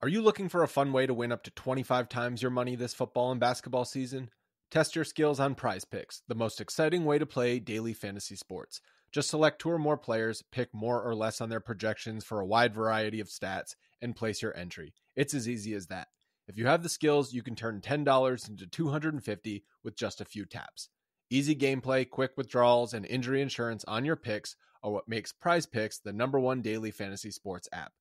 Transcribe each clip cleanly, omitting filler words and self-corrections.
Are you looking for a fun way to win up to 25 times your money this football and basketball season? Test your skills on Prize Picks, the most exciting way to play daily fantasy sports. Just select 2 or more players, pick more or less on their projections for a wide variety of stats, and place your entry. It's as easy as that. If you have the skills, you can turn $10 into $250 with just a few taps. Easy gameplay, quick withdrawals, and injury insurance on your picks are what makes Prize Picks the #1 daily fantasy sports app.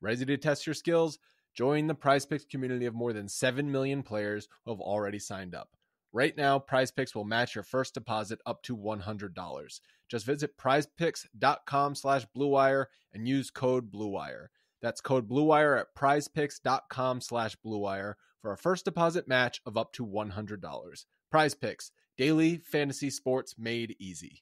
Ready to test your skills? Join the Prize Picks community of more than 7 million players who have already signed up. Right now, Prize Picks will match your first deposit up to $100. Just visit prizepicks.com/bluewire and use code BLUEWIRE. That's code BLUEWIRE at prizepicks.com/bluewire for a first deposit match of up to $100. Prize Picks, daily fantasy sports made easy.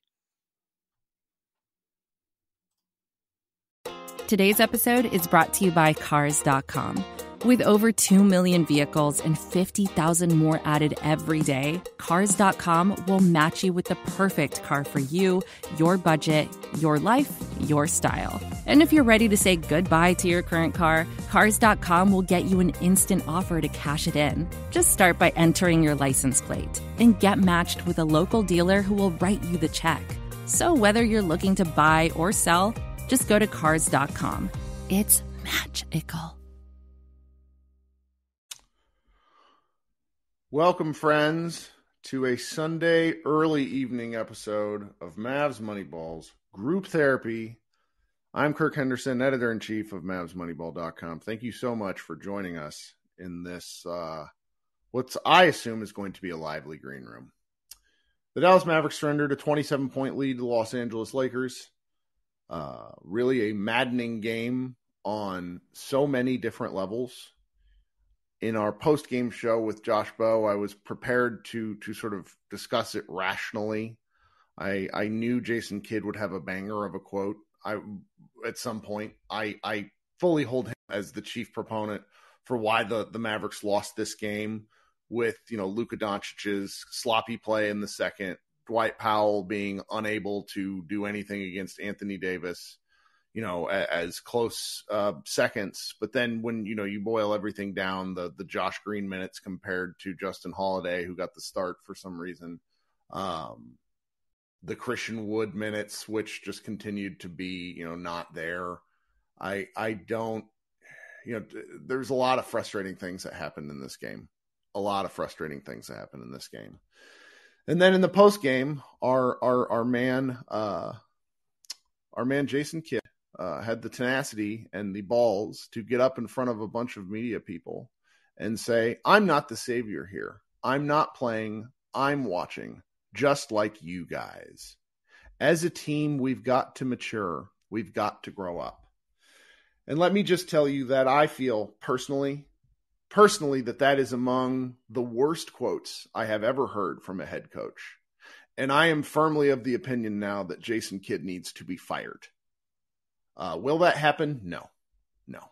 Today's episode is brought to you by Cars.com. With over 2 million vehicles and 50,000 more added every day, Cars.com will match you with the perfect car for you, your budget, your life, your style. And if you're ready to say goodbye to your current car, Cars.com will get you an instant offer to cash it in. Just start by entering your license plate and get matched with a local dealer who will write you the check. So whether you're looking to buy or sell, just go to Cars.com. It's magical. Welcome, friends, to a Sunday early evening episode of Mavs Moneyballs Group Therapy. I'm Kirk Henderson, editor-in-chief of MavsMoneyball.com. Thank you so much for joining us in this, what I assume is going to be a lively green room. The Dallas Mavericks surrendered a 27-point lead to the Los Angeles Lakers. Really a maddening game on so many different levels. In our post-game show with Josh Bowe, I was prepared to sort of discuss it rationally. I knew Jason Kidd would have a banger of a quote. At some point, I fully hold him as the chief proponent for why the Mavericks lost this game with, Luka Doncic's sloppy play in the second, Dwight Powell being unable to do anything against Anthony Davis, as close seconds. But then when, you boil everything down, the Josh Green minutes compared to Justin Holiday, who got the start for some reason, the Christian Wood minutes, which just continued to be, not there. I don't, there's a lot of frustrating things that happened in this game. And then in the post game, our man Jason Kidd had the tenacity and the balls to get up in front of a bunch of media people and say, "I'm not the savior here. I'm not playing. I'm watching, just like you guys. As a team, we've got to mature. We've got to grow up." And let me just tell you that I feel personally that is among the worst quotes I have ever heard from a head coach. And I am firmly of the opinion now that Jason Kidd needs to be fired. Will that happen? No. Of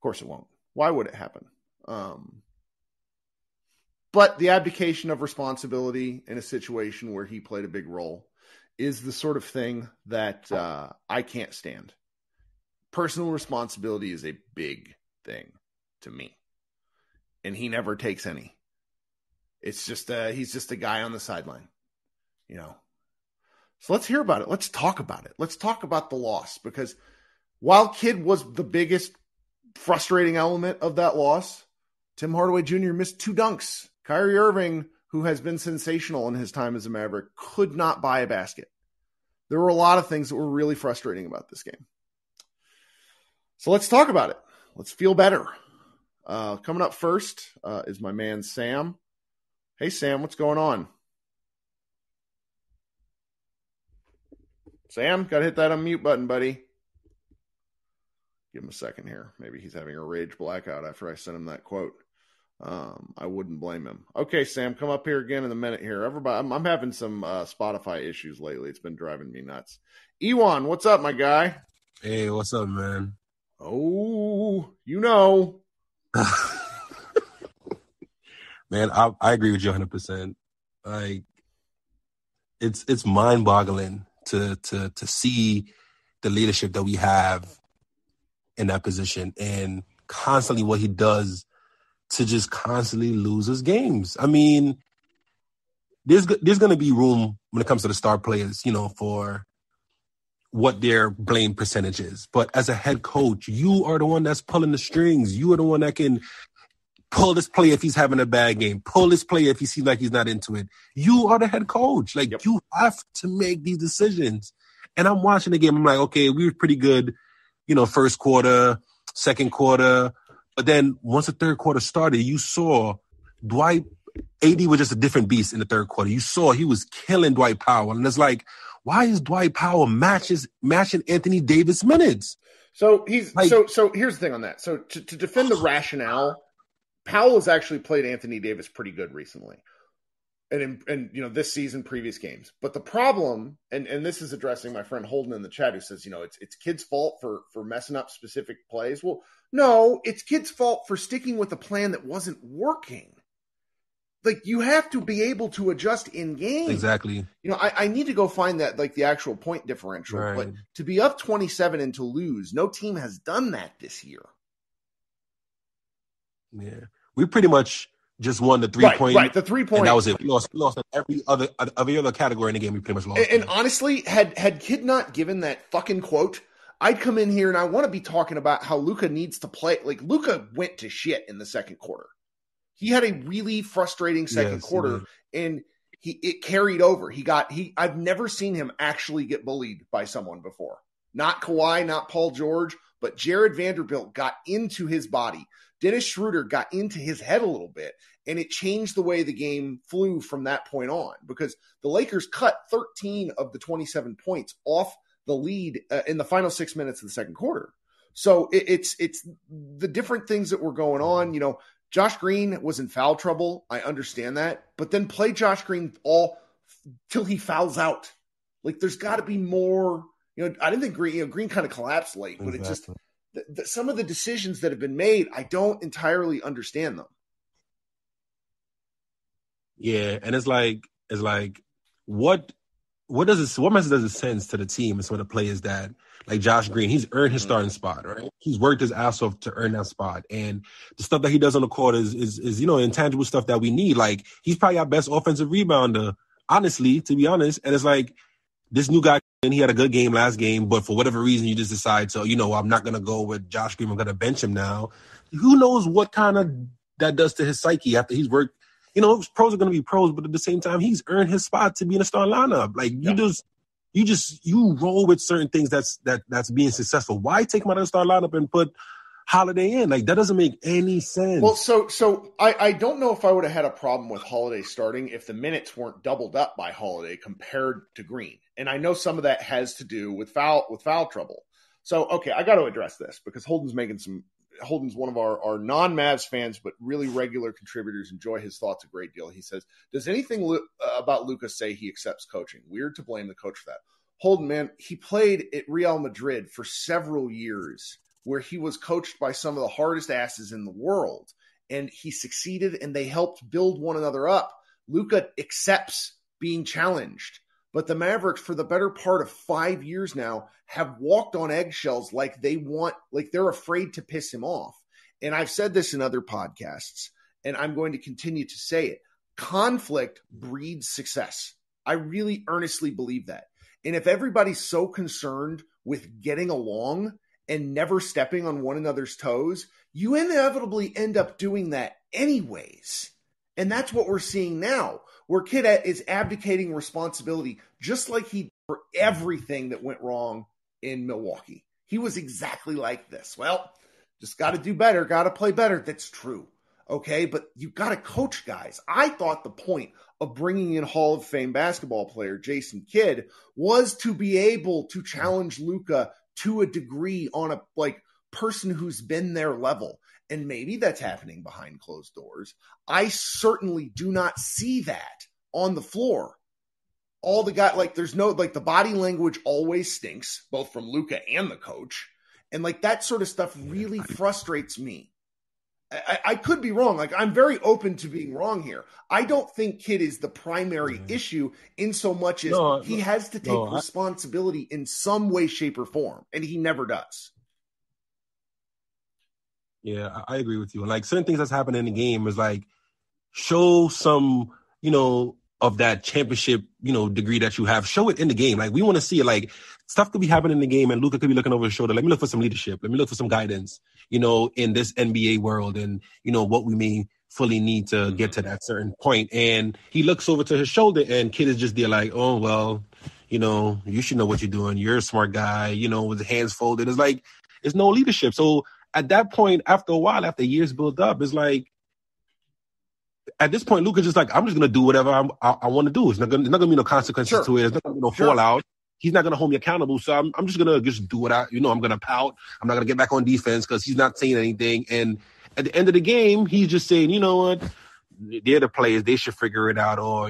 course it won't. Why would it happen? But the abdication of responsibility in a situation where he played a big role is the sort of thing that I can't stand. Personal responsibility is a big thing to me. And he never takes any. It's just he's just a guy on the sideline, So let's hear about it. Let's talk about it. Let's talk about the loss, because while Kidd was the biggest frustrating element of that loss, Tim Hardaway Jr. missed 2 dunks. Kyrie Irving, who has been sensational in his time as a Maverick, could not buy a basket. There were a lot of things that were really frustrating about this game. So let's talk about it. Let's feel better. Coming up first is my man, Sam. Hey, Sam, what's going on? Sam, got to hit that unmute button, buddy. Give him a second here. Maybe he's having a rage blackout after I sent him that quote. I wouldn't blame him. Okay, Sam, come up here again in a minute here. Everybody, I'm having some Spotify issues lately. It's been driving me nuts. Ewan, what's up, my guy? Hey, what's up, man? Oh, Man, I agree with you 100%. Like, it's mind-boggling to see the leadership that we have in that position. And constantly what he does to just constantly lose his games. I mean, there's going to be room when it comes to the star players, for what their blame percentage is. But as a head coach, you are the one that's pulling the strings. You are the one that can pull this player if he's having a bad game. Pull this player if he seems like he's not into it. You are the head coach. Like, You have to make these decisions. And I'm watching the game. I'm like, okay, we were pretty good, first quarter, second quarter. But then once the third quarter started, you saw AD was just a different beast in the third quarter. You saw he was killing Dwight Powell. And it's like, why is Dwight Powell matching Anthony Davis minutes? So here's the thing on that. So to defend the rationale, Powell has actually played Anthony Davis pretty good recently. And this season, previous games. But the problem, and this is addressing my friend Holden in the chat who says, it's kids' fault for messing up specific plays. Well, no, it's kids' fault for sticking with a plan that wasn't working. Like, you have to be able to adjust in game. Exactly. I need to go find that, like, the actual point differential. Right. But to be up 27 and to lose, no team has done that this year. Yeah. We pretty much just won the 3-point. Right, the 3-point. And that was it. We lost in every other category in the game. We pretty much lost. And honestly, had Kid not given that fucking quote, I'd come in here and I want to be talking about how Luka needs to play. Like, Luka went to shit in the second quarter. He had a really frustrating second quarter, and it carried over. I've never seen him actually get bullied by someone before. Not Kawhi, not Paul George, but Jared Vanderbilt got into his body. Dennis Schroeder got into his head a little bit, and it changed the way the game flew from that point on, because the Lakers cut 13 of the 27 points off the lead in the final 6 minutes of the second quarter. So it's the different things that were going on. Josh Green was in foul trouble. I understand that. But then play Josh Green all till he fouls out. Like, there's got to be more. I didn't think Green kind of collapsed late, but Exactly. It just some of the decisions that have been made, I don't entirely understand them. Yeah, and it's like what message does it send to the team and some of the players that, like Josh Green, he's earned his starting spot, right? He's worked his ass off to earn that spot. And the stuff that he does on the court is intangible stuff that we need. Like, he's probably our best offensive rebounder, honestly, to be honest. And it's like, this new guy, and he had a good game last game, but for whatever reason, you just decide to, I'm not going to go with Josh Green. I'm going to bench him now. Who knows what kind of that does to his psyche after he's worked. Pros are going to be pros, but at the same time, he's earned his spot to be in a starting lineup. Like, you roll with certain things that's being successful. Why take him out of the starting lineup and put Holiday in? Like, that doesn't make any sense. Well, so I don't know if I would have had a problem with Holiday starting if the minutes weren't doubled up by Holiday compared to Green. And I know some of that has to do with foul trouble. So, okay, I got to address this because Holden's one of our non-Mavs fans, but really regular contributors. Enjoy his thoughts a great deal. He says, does anything about Luka say he accepts coaching? Weird to blame the coach for that. Holden, man, he played at Real Madrid for several years where he was coached by some of the hardest asses in the world, and he succeeded, and they helped build one another up. Luka accepts being challenged. But the Mavericks, for the better part of 5 years now, have walked on eggshells like they're afraid to piss him off. And I've said this in other podcasts, and I'm going to continue to say it. Conflict breeds success. I really earnestly believe that. And if everybody's so concerned with getting along and never stepping on one another's toes, you inevitably end up doing that anyways. And that's what we're seeing now, where Kid is abdicating responsibility just like he did for everything that went wrong in Milwaukee. He was exactly like this. Well, just got to do better, got to play better. That's true. Okay, but you got to coach guys. I thought the point of bringing in Hall of Fame basketball player Jason Kidd was to be able to challenge Luka to a degree on a person who's been their level. And maybe that's happening behind closed doors. I certainly do not see that on the floor. All the guy, there's no, the body language always stinks, both from Luka and the coach. And that sort of stuff really frustrates me. I could be wrong. I'm very open to being wrong here. I don't think Kidd is the primary issue in so much as he has to take responsibility in some way, shape, or form. And he never does. Yeah, I agree with you. Like certain things that's happening in the game is like show some, of that championship, degree that you have. Show it in the game. Like we want to see it. Like stuff could be happening in the game, and Luka could be looking over his shoulder. Let me look for some leadership. Let me look for some guidance. In this NBA world, and what we may fully need to get to that certain point. And he looks over to his shoulder, and kid is just there like, oh well, you should know what you're doing. You're a smart guy. With hands folded. It's like it's no leadership. So at that point, after a while, after years build up, it's like at this point, Luka's just like, I'm just gonna do whatever I want to do. It's not gonna be no consequences to it. It's not gonna be no fallout. He's not gonna hold me accountable. So I'm just gonna do what I'm gonna pout. I'm not gonna get back on defense because he's not saying anything. And at the end of the game, he's just saying, you know what, they're the players. They should figure it out, or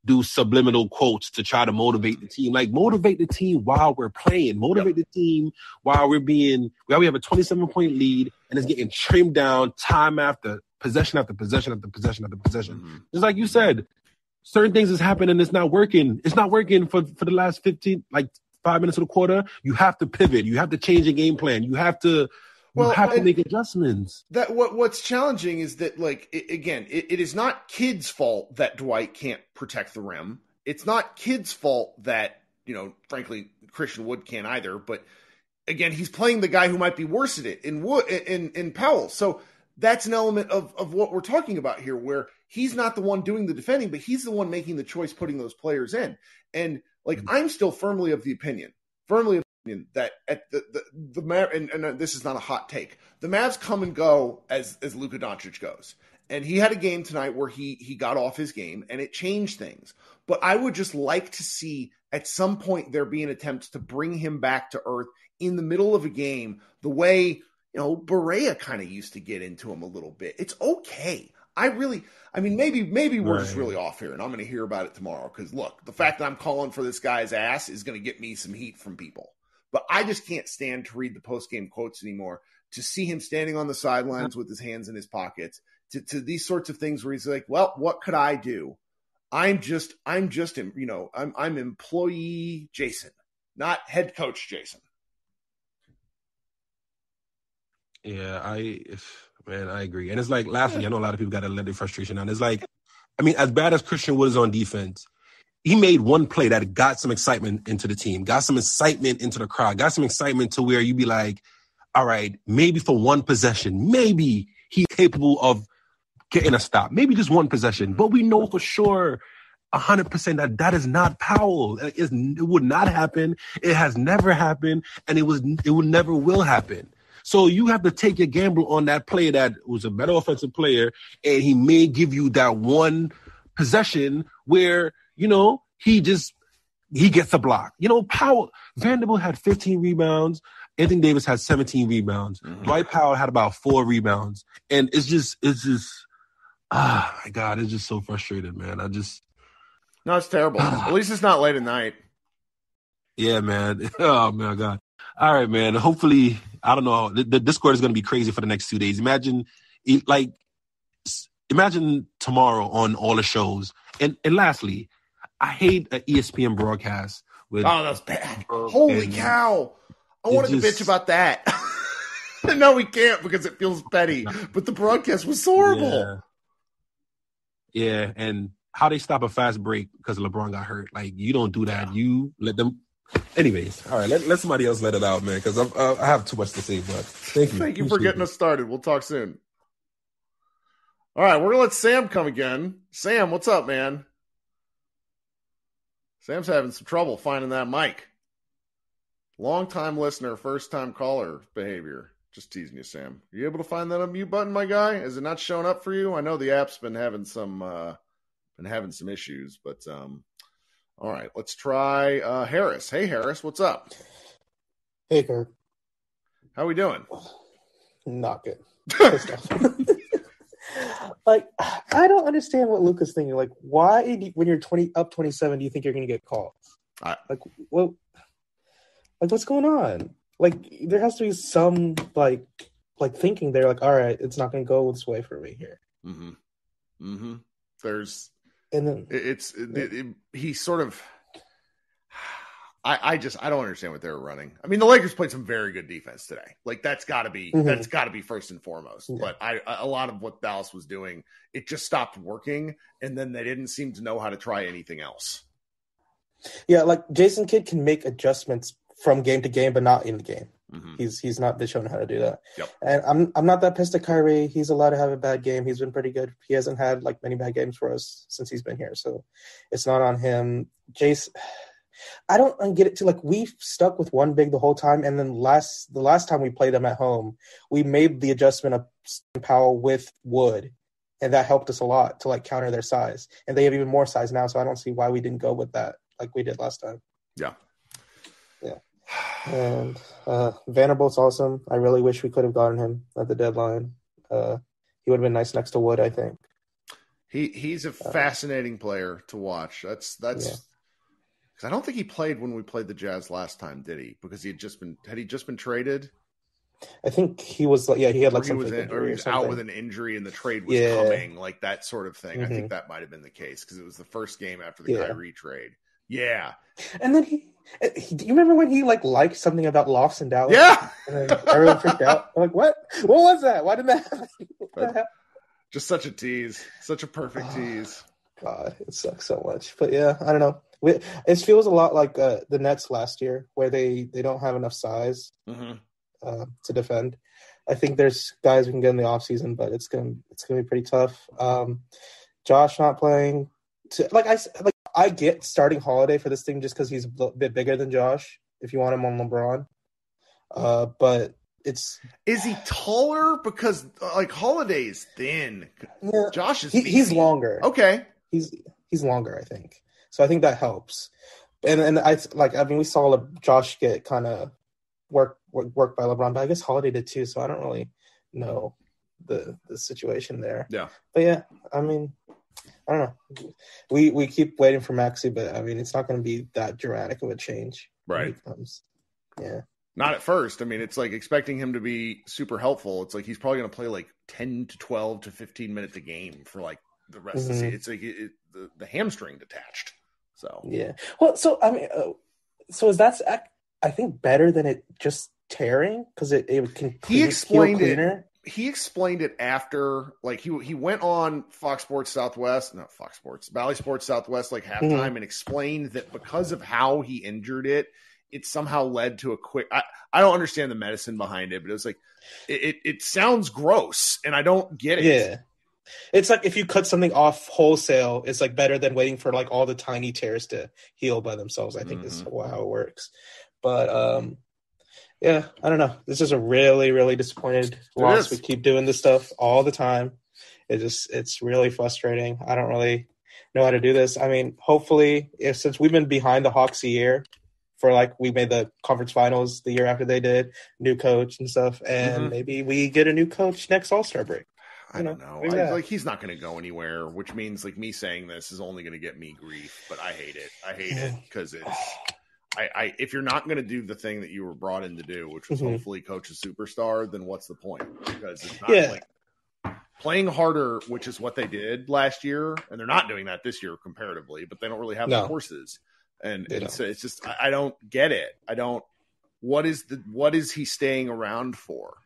do subliminal quotes to try to motivate the team. Like motivate the team while we're playing. Motivate the team while we have a 27-point lead and it's getting trimmed down time after possession after possession after possession after possession. Mm-hmm. Just like you said, certain things is happening and it's not working. It's not working for the last 5 minutes of the quarter. You have to pivot. You have to change your game plan. You have to make adjustments. That what's challenging is that, like, it is not Kidd's fault that Dwight can't protect the rim. It's not Kidd's fault that, frankly, Christian Wood can't either. But again, he's playing the guy who might be worse at it in Powell. So that's an element of what we're talking about here, where he's not the one doing the defending, but he's the one making the choice, putting those players in. And like, I'm still firmly of the opinion that at the Mavs, and this is not a hot take, the Mavs come and go as Luka Doncic goes. And he had a game tonight where he got off his game and it changed things. But I would just like to see at some point there be an attempt to bring him back to earth in the middle of a game, the way, Barea kind of used to get into him a little bit. It's okay. Maybe we're just really off here and I'm going to hear about it tomorrow. Because look, the fact that I'm calling for this guy's ass is going to get me some heat from people. But I just can't stand to read the post-game quotes anymore, to see him standing on the sidelines with his hands in his pockets, to these sorts of things where he's like, well, what could I do? I'm employee Jason, not head coach Jason. Yeah, I agree. And it's like, lastly, I know a lot of people got to let their frustration out. It's like, as bad as Christian Wood is on defense, he made one play that got some excitement into the team, got some excitement into the crowd, got some excitement to where you'd be like, all right, maybe for one possession, maybe he's capable of getting a stop. Maybe just one possession. But we know for sure 100% that is not Powell. It would not happen. It has never happened. And it would never will happen. So you have to take your gamble on that player that was a better offensive player, and he may give you that one possession where, he gets a block. Powell, Vanderbilt had 15 rebounds. Anthony Davis had 17 rebounds. Mm-hmm. Dwight Powell had about 4 rebounds. And it's just, my God, it's just so frustrating, man. No, it's terrible. At least it's not late at night. Yeah, man. Oh, my God. All right, man. Hopefully, I don't know. The Discord is going to be crazy for the next 2 days. Imagine tomorrow on all the shows. And lastly, I hate an ESPN broadcast. That's bad. Holy cow. I wanted to bitch about that. No, we can't because it feels petty. But the broadcast was horrible. Yeah, and how they stop a fast break because LeBron got hurt. Like, you don't do that. Yeah. You let them. Anyways, all right, let somebody else let it out, man, because I have too much to say. But thank you. Thank you for getting us started. We'll talk soon. All right, we're going to let Sam come again. Sam, what's up, man? Sam's having some trouble finding that mic. Long-time listener, first-time caller behavior. Just teasing you, Sam. Are you able to find that unmute button, my guy? Is it not showing up for you? I know the app's been having some issues, but all right, let's try Harris. Hey, Harris, what's up? Hey, Kirk. How we doing? Not good. Like, I don't understand what Luka's thinking. Like, why, when you're up 27, do you think you're going to get calls? What's going on? Like, there has to be some like thinking there. Like, all right, it's not going to go this way for me here. Mm-hmm. Mm-hmm. There's, and then he sort of. I don't understand what they were running. I mean, the Lakers played some very good defense today. Like that's got to be first and foremost. Yeah. But a lot of what Dallas was doing, it just stopped working, and then they didn't seem to know how to try anything else. Yeah, like Jason Kidd can make adjustments from game to game, but not in the game. Mm-hmm. He's not been shown how to do that. Yep. And I'm not that pissed at Kyrie. He's allowed to have a bad game. He's been pretty good. He hasn't had like many bad games for us since he's been here, so it's not on him. Jason. I don't get it too. Like we stuck with one big the whole time, and then the last time we played them at home, we made the adjustment of Powell with Wood, and that helped us a lot to like counter their size. And they have even more size now, so I don't see why we didn't go with that like we did last time. Yeah. And Vanderbilt's awesome. I really wish we could have gotten him at the deadline. He would have been nice next to Wood, I think. He's a fascinating player to watch. That's. Yeah. I don't think he played when we played the Jazz last time, did he? Because had he just been traded? I think he was. Yeah, he had like he was out with an injury, and the trade was coming, like that sort of thing. Mm-hmm. I think that might have been the case because it was the first game after the Kyrie trade. Yeah, and then do you remember when he liked something about lofts in Dallas? Yeah, and then everyone freaked out. I'm like, what? What was that? Why did that happen? Just such a tease, such a perfect tease. God, it sucks so much. But yeah, I don't know. It feels a lot like the Nets last year, where they don't have enough size to defend. I think there's guys we can get in the offseason, but it's gonna be pretty tough. Josh not playing. I get starting Holiday for this thing just because he's a bit bigger than Josh. If you want him on LeBron, but is he taller? Because like Holiday is thin. Yeah, Josh is he's longer. Okay, he's longer, I think. So I think that helps. And we saw Josh get kind of work by LeBron, but I guess Holiday did too. So I don't really know the situation there. Yeah. But yeah, I mean, I don't know. We keep waiting for Maxey, but I mean, it's not going to be that dramatic of a change. Right. Yeah. Not at first. I mean, it's like expecting him to be super helpful. It's like he's probably going to play like 10 to 12 to 15 minutes a game for like the rest of the season. It's like the hamstring detached. So yeah. Well, so I mean, is that I think better than it just tearing because it can he explained it. He explained it after like he went on Bally Sports Southwest like halftime and explained that because of how he injured it somehow led to a quick. I don't understand the medicine behind it, but it was like it sounds gross and I don't get it. Yeah. It's like if you cut something off wholesale, it's like better than waiting for like all the tiny tears to heal by themselves. I think is how it works. But yeah, I don't know. This is a really, really disappointed loss. We keep doing this stuff all the time. It's really frustrating. I don't really know how to do this. I mean, hopefully, since we've been behind the Hawks a year, for like we made the conference finals the year after they did, new coach and stuff, and maybe we get a new coach next All-Star break. I don't know. He's not going to go anywhere, which means like me saying this is only going to get me grief. But I hate it. I hate it because it's. If you're not going to do the thing that you were brought in to do, which was hopefully coach a superstar, then what's the point? Because it's not like playing harder, which is what they did last year, and they're not doing that this year comparatively. But they don't really have the horses, and it's just I don't get it. I don't. What is he staying around for?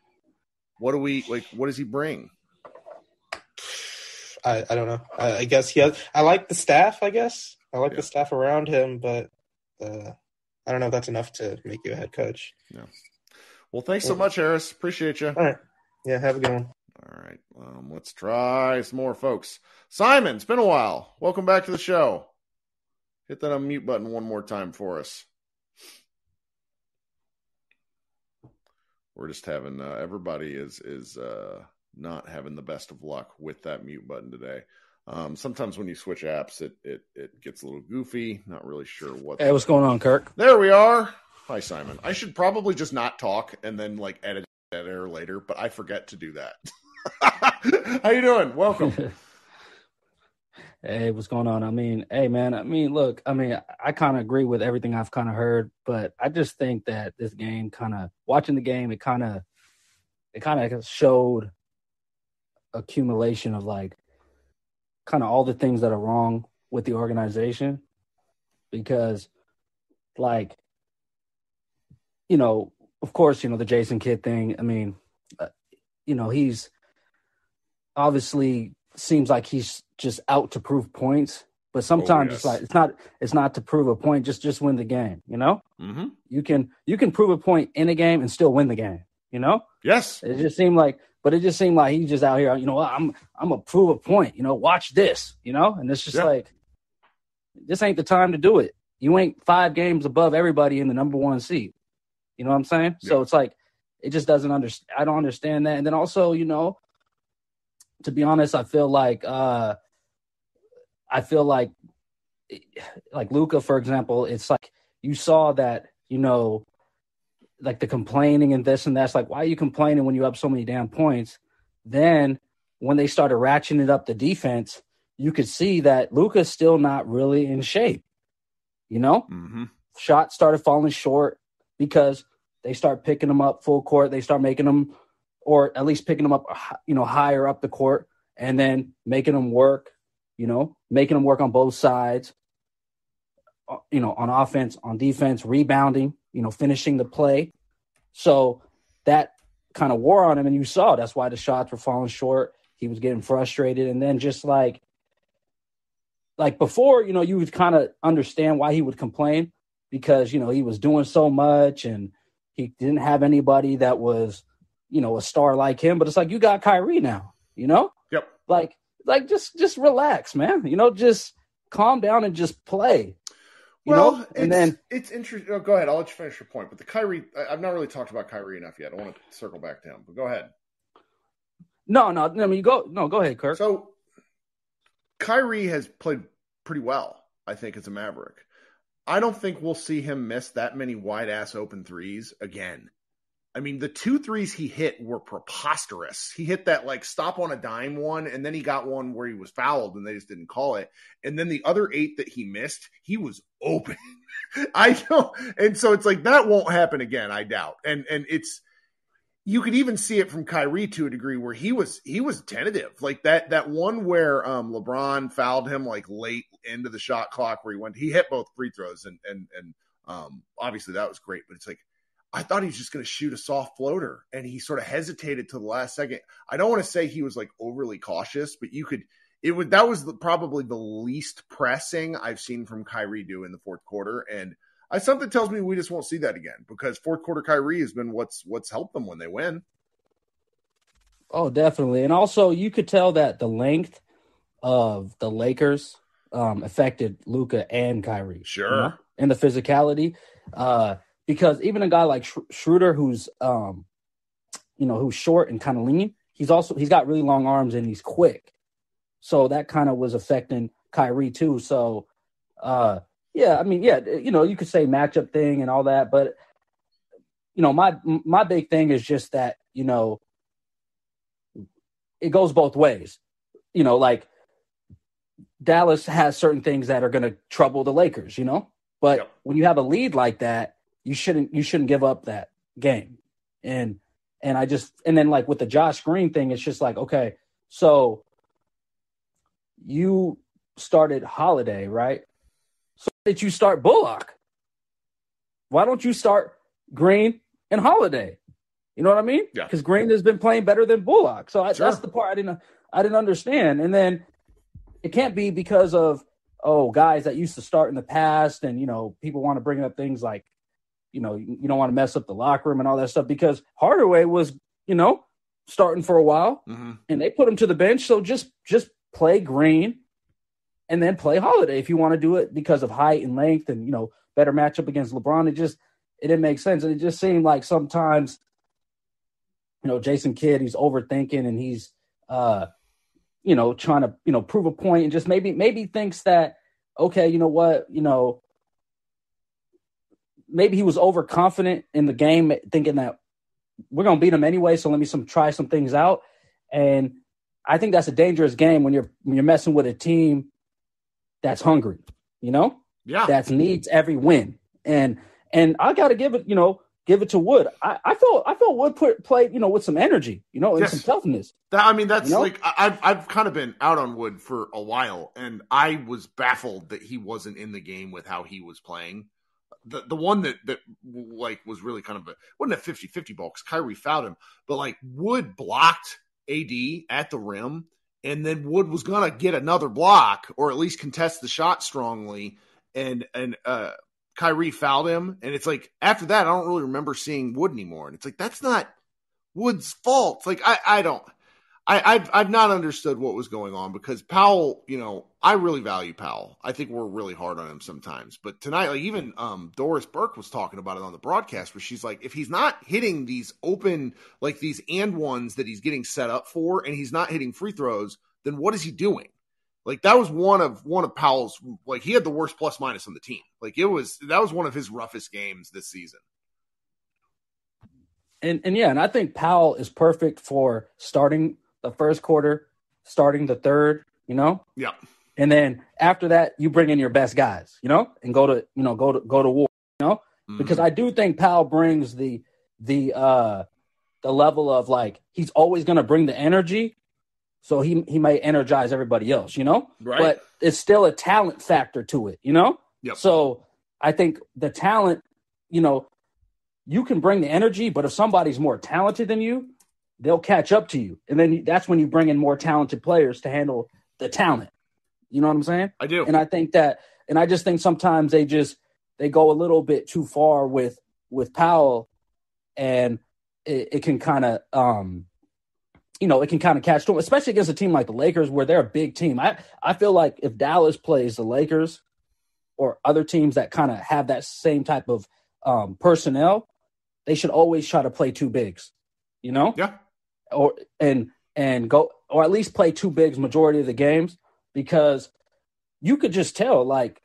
What do we like? What does he bring? I don't know. I guess he has. I like the staff. I guess I like the staff around him, but I don't know if that's enough to make you a head coach. Yeah. Well, thanks so much, Harris. Appreciate you. All right. Yeah. Have a good one. All right. Let's try some more, folks. Simon, it's been a while. Welcome back to the show. Hit that unmute button one more time for us. We're just having everybody is not having the best of luck with that mute button today. Sometimes when you switch apps, it gets a little goofy. Not really sure what. Hey, what's going on, Kirk? There we are. Hi, Simon. I should probably just not talk and then like edit that error later, but I forget to do that. How you doing? Welcome. Hey, what's going on? I mean, hey, man. I mean, look. I mean, I kind of agree with everything I've kind of heard, but I just think that this game, watching the game, it kind of showed accumulation of like kind of all the things that are wrong with the organization, because like of course, the Jason Kidd thing. I mean, he's obviously seems like he's just out to prove points. But sometimes it's like it's not to prove a point. Just win the game. Mm-hmm. You can prove a point in a game and still win the game. Yes. It just seemed like he's just out here. I'm gonna prove a point. Watch this. And it's just like this ain't the time to do it. You ain't 5 games above everybody in the number 1 seed. You know what I'm saying? Yeah. So it's like it just doesn't understand. I don't understand that. And then also, to be honest, I feel like Luka, for example, it's like you saw that, like the complaining and this and that's like, why are you complaining when you up so many damn points? Then when they started ratcheting up the defense, you could see that Luka's still not really in shape. Mm-hmm. Shots started falling short because they start picking them up full court. They start making them, or at least picking them up, higher up the court and then making them work, making them work on both sides, on offense, on defense, rebounding, finishing the play. So that kind of wore on him, and you saw that's why the shots were falling short. He was getting frustrated, and then just like before, you would kind of understand why he would complain because, he was doing so much and he didn't have anybody that was, a star like him. But it's like, you got Kyrie now, Yep. Like just relax, man. Just calm down and just play. It's interesting. Oh, go ahead. I'll let you finish your point. But the Kyrie, I've not really talked about Kyrie enough yet. I want to circle back to him, but go ahead. No. I mean, go ahead, Kirk. So Kyrie has played pretty well, I think, as a Maverick. I don't think we'll see him miss that many wide ass open threes again. I mean, the 2 threes he hit were preposterous. He hit that like stop on a dime one, and then he got one where he was fouled and they just didn't call it. And then the other 8 that he missed, he was open. I know. And so it's like that won't happen again, I doubt. And it's you could even see it from Kyrie to a degree where he was tentative. Like that one where LeBron fouled him like late into the shot clock where he hit both free throws and obviously that was great, but it's like I thought he was just going to shoot a soft floater, and he sort of hesitated to the last second. I don't want to say he was like overly cautious, but that was probably the least pressing I've seen from Kyrie do in the fourth quarter. And something tells me we just won't see that again because fourth quarter Kyrie has been what's helped them when they win. Oh, definitely. And also you could tell that the length of the Lakers affected Luka and Kyrie. Sure. And the physicality. Because even a guy like Schroeder, who's who's short and kind of lean, he's got really long arms and he's quick. So that kind of was affecting Kyrie too. So, you could say matchup thing and all that, but my big thing is just that it goes both ways. Like Dallas has certain things that are going to trouble the Lakers. But when you have a lead like that, you shouldn't give up that game. And then like with the Josh Green thing, it's just like, okay, so you started Holiday, right? So did you start Bullock? Why don't you start Green and Holiday? You know what I mean? Yeah. Because Green has been playing better than Bullock. So that's the part I didn't understand. And then it can't be because of guys that used to start in the past, and people want to bring up things like, you don't want to mess up the locker room and all that stuff because Hardaway was, starting for a while, and they put him to the bench. So just play Green and then play Holiday if you want to do it because of height and length and, better matchup against LeBron. It didn't make sense. And it just seemed like sometimes, Jason Kidd, he's overthinking and he's, trying to, prove a point and just maybe thinks that, okay, you know what, maybe he was overconfident in the game, thinking that we're going to beat him anyway. So let me try some things out. And I think that's a dangerous game when you're messing with a team that's hungry, that needs every win. And I got to give it to Wood. I felt Wood played, with some energy, and some toughness. That's like, I've kind of been out on Wood for a while, and I was baffled that he wasn't in the game with how he was playing. the one that like was really kind of wasn't a 50-50 ball because Kyrie fouled him, but like Wood blocked AD at the rim, and then Wood was gonna get another block or at least contest the shot strongly, and Kyrie fouled him, and it's like after that I don't really remember seeing Wood anymore, and it's like that's not Wood's fault. Like I've not understood what was going on because Powell, I really value Powell. I think we're really hard on him sometimes. But tonight, like even Doris Burke was talking about it on the broadcast where she's like, if he's not hitting these open, like these and ones that he's getting set up for, and he's not hitting free throws, then what is he doing? Like that was one of Powell's, like he had the worst plus minus on the team. Like that was one of his roughest games this season. And I think Powell is perfect for starting the first quarter, starting the third, Yeah. And then after that, you bring in your best guys, and go to war, Mm-hmm. Because I do think Powell brings the level of like, he's always going to bring the energy. So he may energize everybody else, Right. But it's still a talent factor to it, Yep. So I think the talent, you can bring the energy, but if somebody's more talented than you, they'll catch up to you. And then that's when you bring in more talented players to handle the talent. You know what I'm saying? I do. And I think that, and I just think sometimes they go a little bit too far with Powell, and it can kind of, it can kind of catch to them, especially against a team like the Lakers where they're a big team. I feel like if Dallas plays the Lakers or other teams that kind of have that same type of personnel, they should always try to play two bigs, Yeah. or go, or at least play two bigs majority of the games, because you could just tell, like,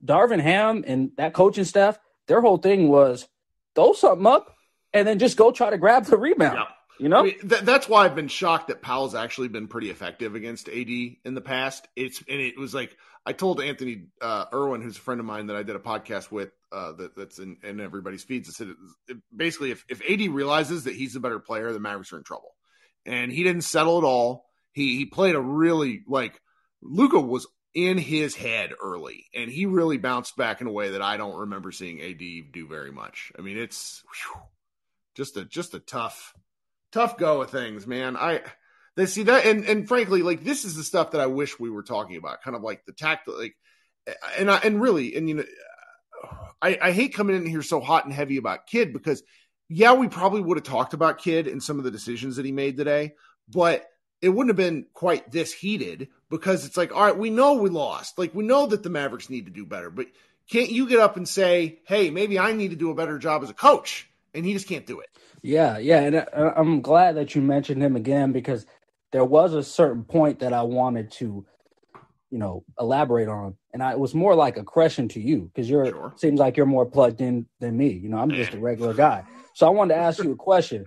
Darvin Ham and that coaching staff, their whole thing was throw something up and then just go try to grab the rebound. Yeah. I mean, that's why I've been shocked that Powell's actually been pretty effective against AD in the past. It was like I told Anthony Irwin, who's a friend of mine that I did a podcast with, that's in everybody's feeds. I said, basically, if AD realizes that he's the better player, the Mavericks are in trouble. And he didn't settle at all. He played a really, like, Luka was in his head early, and he really bounced back in a way that I don't remember seeing AD do very much. I mean, it's just a tough go of things, man. They see that, and frankly, like, this is the stuff that I wish we were talking about, kind of like the tactical, like, I hate coming in here so hot and heavy about Kidd, because yeah, we probably would have talked about Kidd and some of the decisions that he made today, but it wouldn't have been quite this heated, because it's like, all right, we know we lost. Like, we know that the Mavericks need to do better, but can't you get up and say, hey, maybe I need to do a better job as a coach? And he just can't do it. Yeah. And I'm glad that you mentioned him again, because there was a certain point that I wanted to, elaborate on. And it was more like a question to you, because seems like you're more plugged in than me. I'm just a regular guy. So I wanted to ask you a question.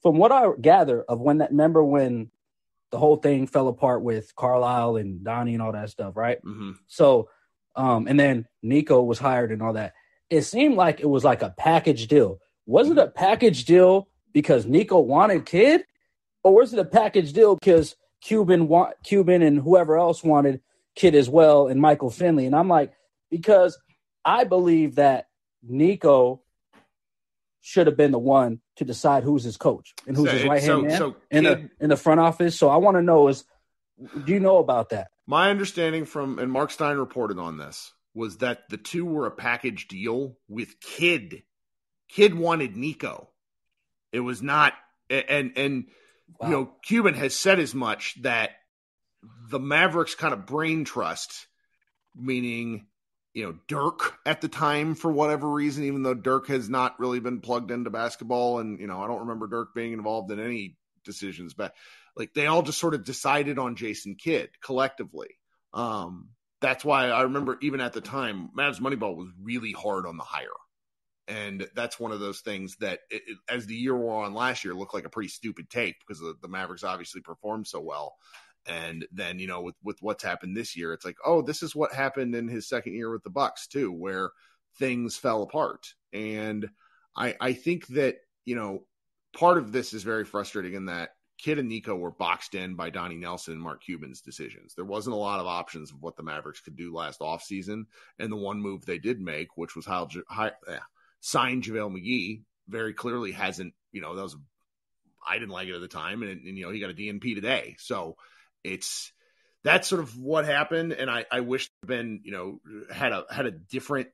From what I gather of when the whole thing fell apart with Carlisle and Donnie and all that stuff, right? Mm-hmm. So, and then Nico was hired and all that. It seemed like it was like a package deal. Was it a package deal because Nico wanted Kidd, or was it a package deal because Cuban and whoever else wanted Kidd as well, and Michael Finley? And I'm like, because I believe that Nico should have been the one to decide who's his coach and who's his right-hand man in the front office. So I want to know do you know about that? My understanding and Mark Stein reported on this, was that the two were a package deal with Kidd. Kidd wanted Nico. It was not, and wow. Cuban has said as much, that the Mavericks kind of brain trust, meaning, Dirk at the time, for whatever reason, even though Dirk has not really been plugged into basketball. And, I don't remember Dirk being involved in any decisions, but like they all just sort of decided on Jason Kidd collectively. That's why I remember even at the time, Mavs Moneyball was really hard on the hire. And that's one of those things that, as the year wore on last year, looked like a pretty stupid take, because the Mavericks obviously performed so well. And then, with what's happened this year, it's like, oh, this is what happened in his second year with the Bucks too, where things fell apart. And I think that, part of this is very frustrating in that Kidd and Nico were boxed in by Donnie Nelson and Mark Cuban's decisions. There wasn't a lot of options of what the Mavericks could do last offseason. And the one move they did make, which was sign JaVale McGee, very clearly hasn't, I didn't like it at the time. And he got a DNP today. So that's sort of what happened. And I wish been, had a different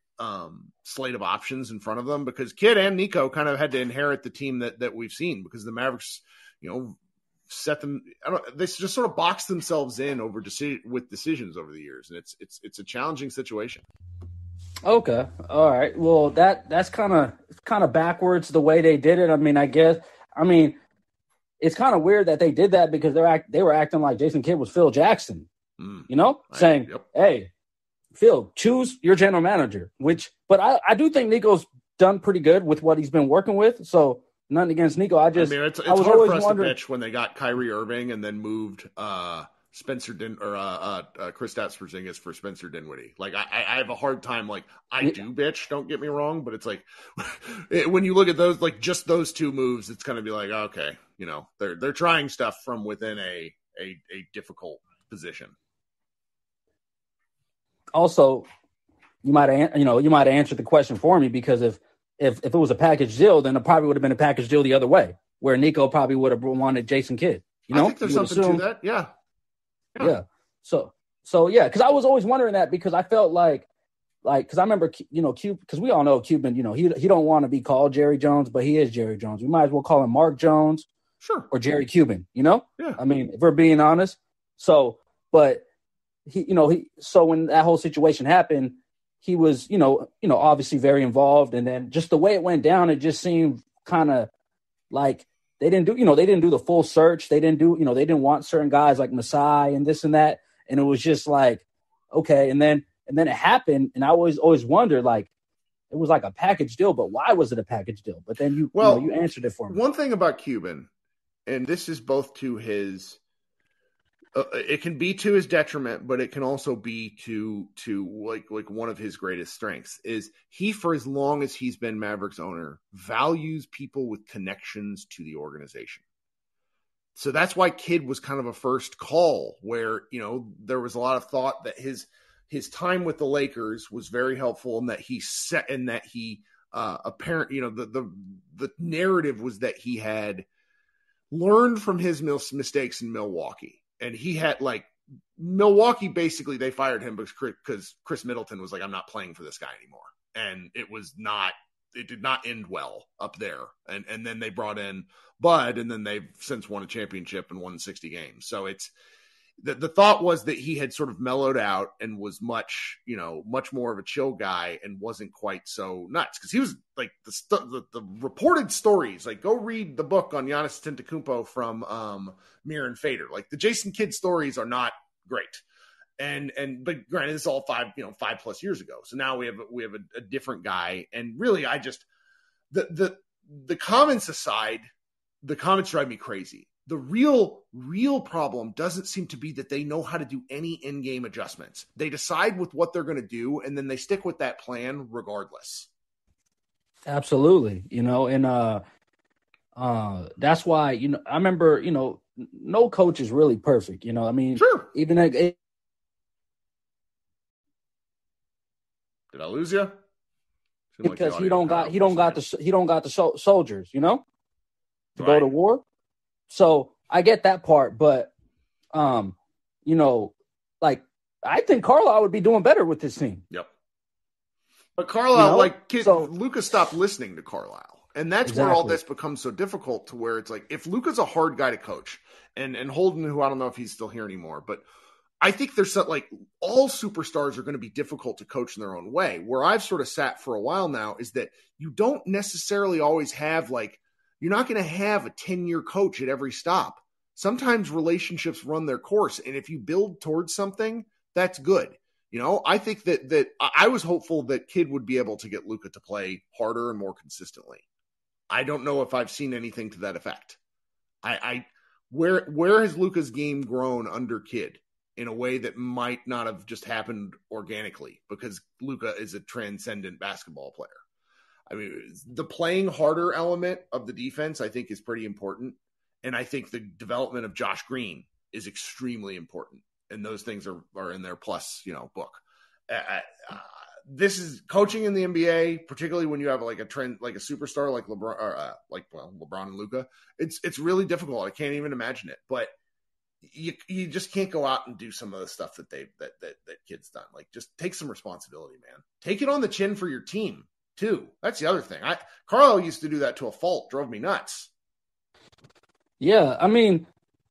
slate of options in front of them, because Kidd and Nico kind of had to inherit the team that we've seen, because the Mavericks, they just sort of boxed themselves in with decisions over the years. And it's a challenging situation. Okay. All right. Well, that's kind of backwards the way they did it. It's kind of weird that they did that, because they were acting like Jason Kidd was Phil Jackson, saying, yep. Hey, Phil, choose your general manager, but I do think Nico's done pretty good with what he's been working with. So nothing against Nico. It's hard for us to bitch when they got Kyrie Irving and then moved Spencer Kristaps Porzingis for Spencer Dinwiddie. Like I have a hard time. Like I do bitch, don't get me wrong, but it's like when you look at those, like just those two moves, it's going to be like, okay, they're trying stuff from within a difficult position. Also, you might have answered the question for me, because if it was a package deal, then it probably would have been a package deal the other way, where Nico probably would have wanted Jason Kidd. I think there's something to that. Yeah. So yeah, because I was always wondering that, because I felt like because I remember because we all know Cuban, he don't want to be called Jerry Jones, but he is Jerry Jones. We might as well call him Mark Jones, sure, or Jerry Cuban. Yeah. If we're being honest. So, but so when that whole situation happened, he was, obviously very involved. And then just the way it went down, it just seemed kind of like they didn't do the full search. They didn't want certain guys like Masai and this and that. And it was just like, okay. And then it happened. And I always wondered, like, it was like a package deal, but why was it a package deal? But then you answered it for me. One thing about Cuban, and this is both to his, it can be to his detriment, but it can also be to like one of his greatest strengths, is he, for as long as he's been Mavericks owner, values people with connections to the organization. So that's why Kidd was kind of a first call, where, there was a lot of thought that his time with the Lakers was very helpful, and that he the narrative was that he had learned from his mistakes in Milwaukee. And he had, like, Milwaukee, basically, they fired him because Chris Middleton was like, I'm not playing for this guy anymore. And it did not end well up there. And then they brought in Bud, and then they've since won a championship and won 60 games. So it's the thought was that he had sort of mellowed out and was much more of a chill guy, and wasn't quite so nuts, because he was like the reported stories. Like, go read the book on Giannis Antetokounmpo from Mirror and Fader. Like, the Jason Kidd stories are not great, but granted, it's all 5+ years ago. So now we have a different guy, and really, I just the comments aside, the comments drive me crazy. The real problem doesn't seem to be that they know how to do any in-game adjustments. They decide with what they're going to do, and then they stick with that plan regardless. Absolutely. And that's why, I remember, no coach is really perfect. Sure. Even did I lose you? Because he don't got the soldiers, to go to war. So I get that part, but, like, I think Carlisle would be doing better with this team. Yep. But Carlisle, Luka stopped listening to Carlisle. And that's where all this becomes so difficult, to where it's like, if Luka's a hard guy to coach, and Holden, who I don't know if he's still here anymore, but I think there's all superstars are going to be difficult to coach in their own way. Where I've sort of sat for a while now is that you don't necessarily always have, like, you're not going to have a 10-year coach at every stop. Sometimes relationships run their course, and if you build towards something, that's good. I think that I was hopeful that Kidd would be able to get Luka to play harder and more consistently. I don't know if I've seen anything to that effect. Where has Luka's game grown under Kidd in a way that might not have just happened organically, because Luka is a transcendent basketball player? I mean, the playing harder element of the defense, I think, is pretty important. And I think the development of Josh Green is extremely important. And those things are in their plus, book. This is coaching in the NBA, particularly when you have like a trend, like a superstar like LeBron, or LeBron and Luka. It's really difficult. I can't even imagine it. But you just can't go out and do some of the stuff that kid's done. Like, just take some responsibility, man. Take it on the chin for your team too. That's the other thing. Carlisle used to do that to a fault. Drove me nuts. Yeah, I mean,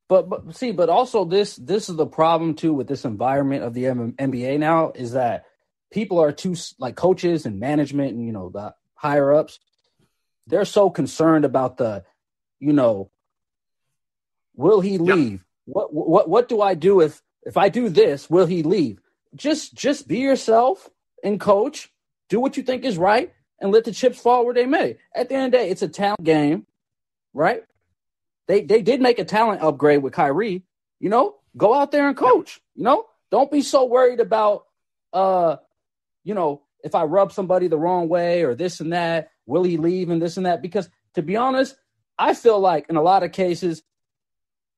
but also this is the problem too with this environment of the NBA now, is that people are too, like, coaches and management and, the higher ups, they're so concerned about the, will he leave? Yep. What do I do if I do this, will he leave? Just be yourself and coach, do what you think is right, and let the chips fall where they may. At the end of the day, it's a talent game, right? They did make a talent upgrade with Kyrie, go out there and coach, don't be so worried about, if I rub somebody the wrong way or this and that, will he leave and this and that? Because, to be honest, I feel like in a lot of cases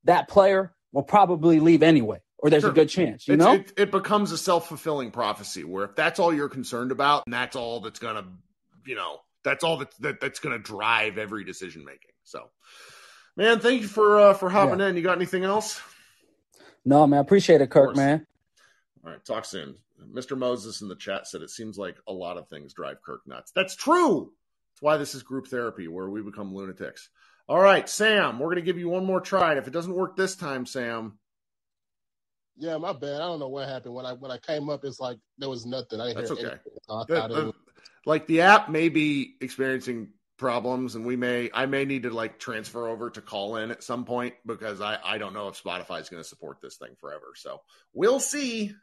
that player will probably leave anyway, or there's a good chance, It becomes a self-fulfilling prophecy where if that's all you're concerned about, and that's all that's going to, that's all that's going to drive every decision-making. So, man, thank you for hopping in. You got anything else? No, man, I appreciate it, Kirk, man. All right, talk soon. Mr. Moses in the chat said it seems like a lot of things drive Kirk nuts. That's true. That's why this is group therapy, where we become lunatics. All right, Sam, we're going to give you one more try. And if it doesn't work this time, Sam. Yeah, my bad. I don't know what happened. When I came up, it's like there was nothing. I didn't hear anything. Like, the app may be experiencing problems, and I may need to, like, transfer over to call in at some point, because I don't know if Spotify is going to support this thing forever. So we'll see.